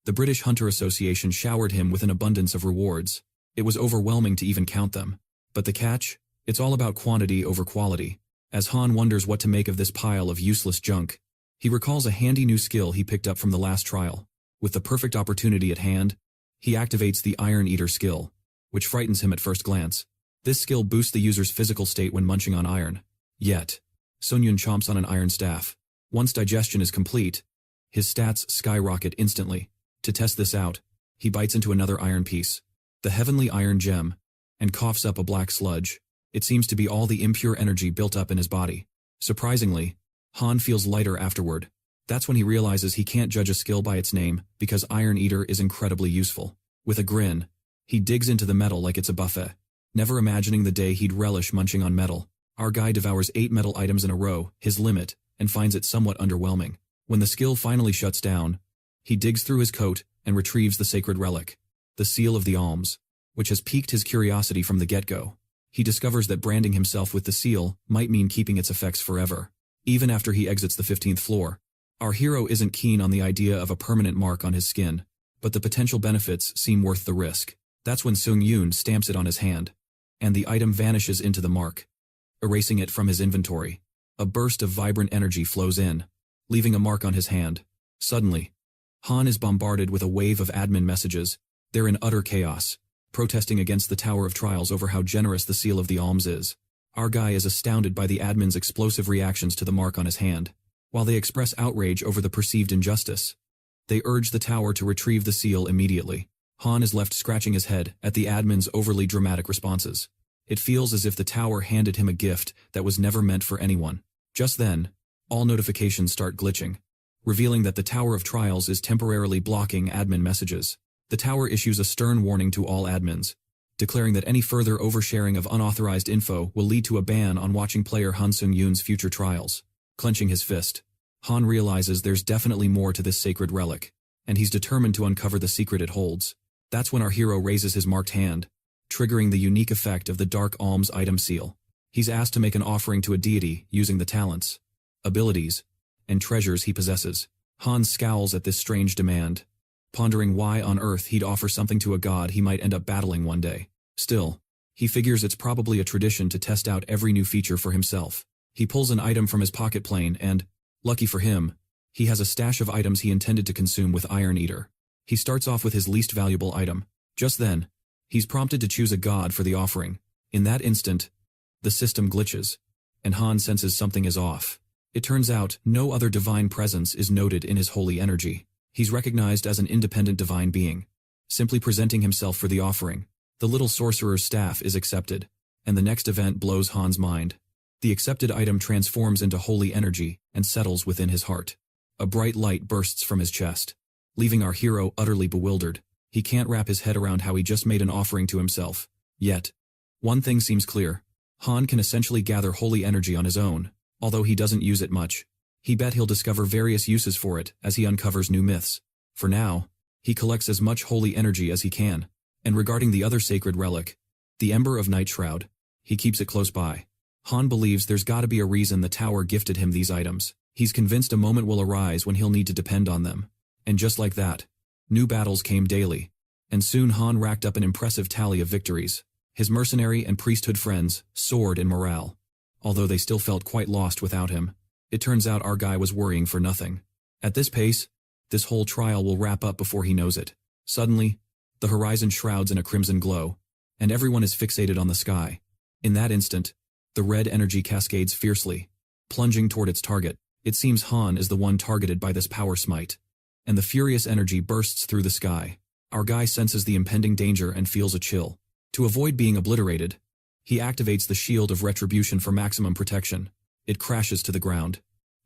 the British Hunter Association showered him with an abundance of rewards. It was overwhelming to even count them. But the catch? It's all about quantity over quality. As Han wonders what to make of this pile of useless junk, he recalls a handy new skill he picked up from the last trial. With the perfect opportunity at hand, he activates the Iron Eater skill, which frightens him at first glance. This skill boosts the user's physical state when munching on iron. Yet, Seung Yun chomps on an iron staff. Once digestion is complete, his stats skyrocket instantly. To test this out, he bites into another iron piece, the heavenly iron gem, and coughs up a black sludge. It seems to be all the impure energy built up in his body. Surprisingly, Han feels lighter afterward. That's when he realizes he can't judge a skill by its name because Iron Eater is incredibly useful. With a grin, he digs into the metal like it's a buffet, never imagining the day he'd relish munching on metal. Our guy devours 8 metal items in a row, his limit, and finds it somewhat underwhelming. When the skill finally shuts down, he digs through his coat and retrieves the sacred relic, the seal of the Alms, which has piqued his curiosity from the get-go. He discovers that branding himself with the seal might mean keeping its effects forever, even after he exits the 15th floor. Our hero isn't keen on the idea of a permanent mark on his skin, but the potential benefits seem worth the risk. That's when Seung Yun stamps it on his hand, and the item vanishes into the mark, erasing it from his inventory. A burst of vibrant energy flows in, leaving a mark on his hand. Suddenly, Han is bombarded with a wave of admin messages. They're in utter chaos, protesting against the Tower of Trials over how generous the seal of the Alms is. Our guy is astounded by the admin's explosive reactions to the mark on his hand. While they express outrage over the perceived injustice, they urge the tower to retrieve the seal immediately. Han is left scratching his head at the admin's overly dramatic responses. It feels as if the tower handed him a gift that was never meant for anyone. Just then, all notifications start glitching, revealing that the Tower of Trials is temporarily blocking admin messages. The tower issues a stern warning to all admins, declaring that any further oversharing of unauthorized info will lead to a ban on watching player Han Seung Yun's future trials. Clenching his fist, Han realizes there's definitely more to this sacred relic, and he's determined to uncover the secret it holds. That's when our hero raises his marked hand, triggering the unique effect of the Dark Alms item seal. He's asked to make an offering to a deity using the talents, abilities, and treasures he possesses. Han scowls at this strange demand, pondering why on earth he'd offer something to a god he might end up battling one day. Still, he figures it's probably a tradition to test out every new feature for himself. He pulls an item from his pocket plane and, lucky for him, he has a stash of items he intended to consume with Iron Eater. He starts off with his least valuable item. Just then, he's prompted to choose a god for the offering. In that instant, the system glitches, and Han senses something is off. It turns out no other divine presence is noted in his holy energy. He's recognized as an independent divine being, simply presenting himself for the offering. The little sorcerer's staff is accepted, and the next event blows Han's mind. The accepted item transforms into holy energy and settles within his heart. A bright light bursts from his chest, leaving our hero utterly bewildered. He can't wrap his head around how he just made an offering to himself. Yet, one thing seems clear. Han can essentially gather holy energy on his own, although he doesn't use it much. He bet he'll discover various uses for it as he uncovers new myths. For now, he collects as much holy energy as he can. And regarding the other sacred relic, the Ember of Night Shroud, he keeps it close by. Han believes there's gotta be a reason the tower gifted him these items. He's convinced a moment will arise when he'll need to depend on them. And just like that, new battles came daily, and soon Han racked up an impressive tally of victories. His mercenary and priesthood friends soared in morale, although they still felt quite lost without him. It turns out our guy was worrying for nothing. At this pace, this whole trial will wrap up before he knows it. Suddenly, the horizon shrouds in a crimson glow, and everyone is fixated on the sky. In that instant, the red energy cascades fiercely, plunging toward its target. It seems Han is the one targeted by this power smite, and the furious energy bursts through the sky. Our guy senses the impending danger and feels a chill. To avoid being obliterated, he activates the shield of Retribution for maximum protection. It crashes to the ground,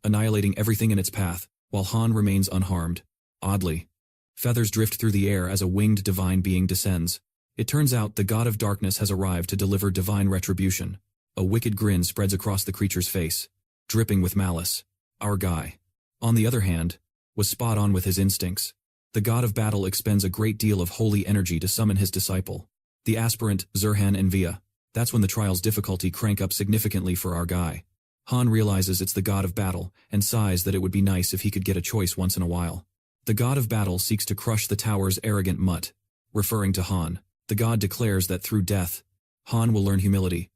annihilating everything in its path, while Han remains unharmed. Oddly, feathers drift through the air as a winged divine being descends. It turns out the god of darkness has arrived to deliver divine retribution. A wicked grin spreads across the creature's face, dripping with malice. Our guy, on the other hand, was spot on with his instincts. The god of battle expends a great deal of holy energy to summon his disciple, the aspirant Zurhan Envia. That's when the trial's difficulty crank up significantly for our guy. Han realizes it's the god of battle and sighs that it would be nice if he could get a choice once in a while. The god of battle seeks to crush the tower's arrogant mutt. Referring to Han, the god declares that through death, Han will learn humility,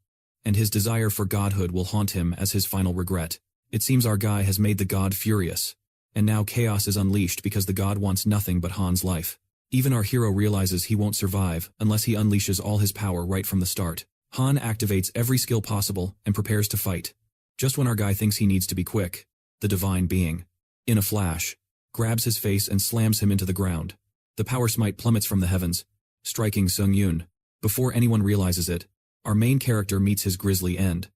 and his desire for godhood will haunt him as his final regret. It seems our guy has made the god furious, and now chaos is unleashed because the god wants nothing but Han's life. Even our hero realizes he won't survive unless he unleashes all his power right from the start. Han activates every skill possible and prepares to fight. Just when our guy thinks he needs to be quick, the divine being, in a flash, grabs his face and slams him into the ground. The power smite plummets from the heavens, striking Seung Yun. Before anyone realizes it, our main character meets his grisly end.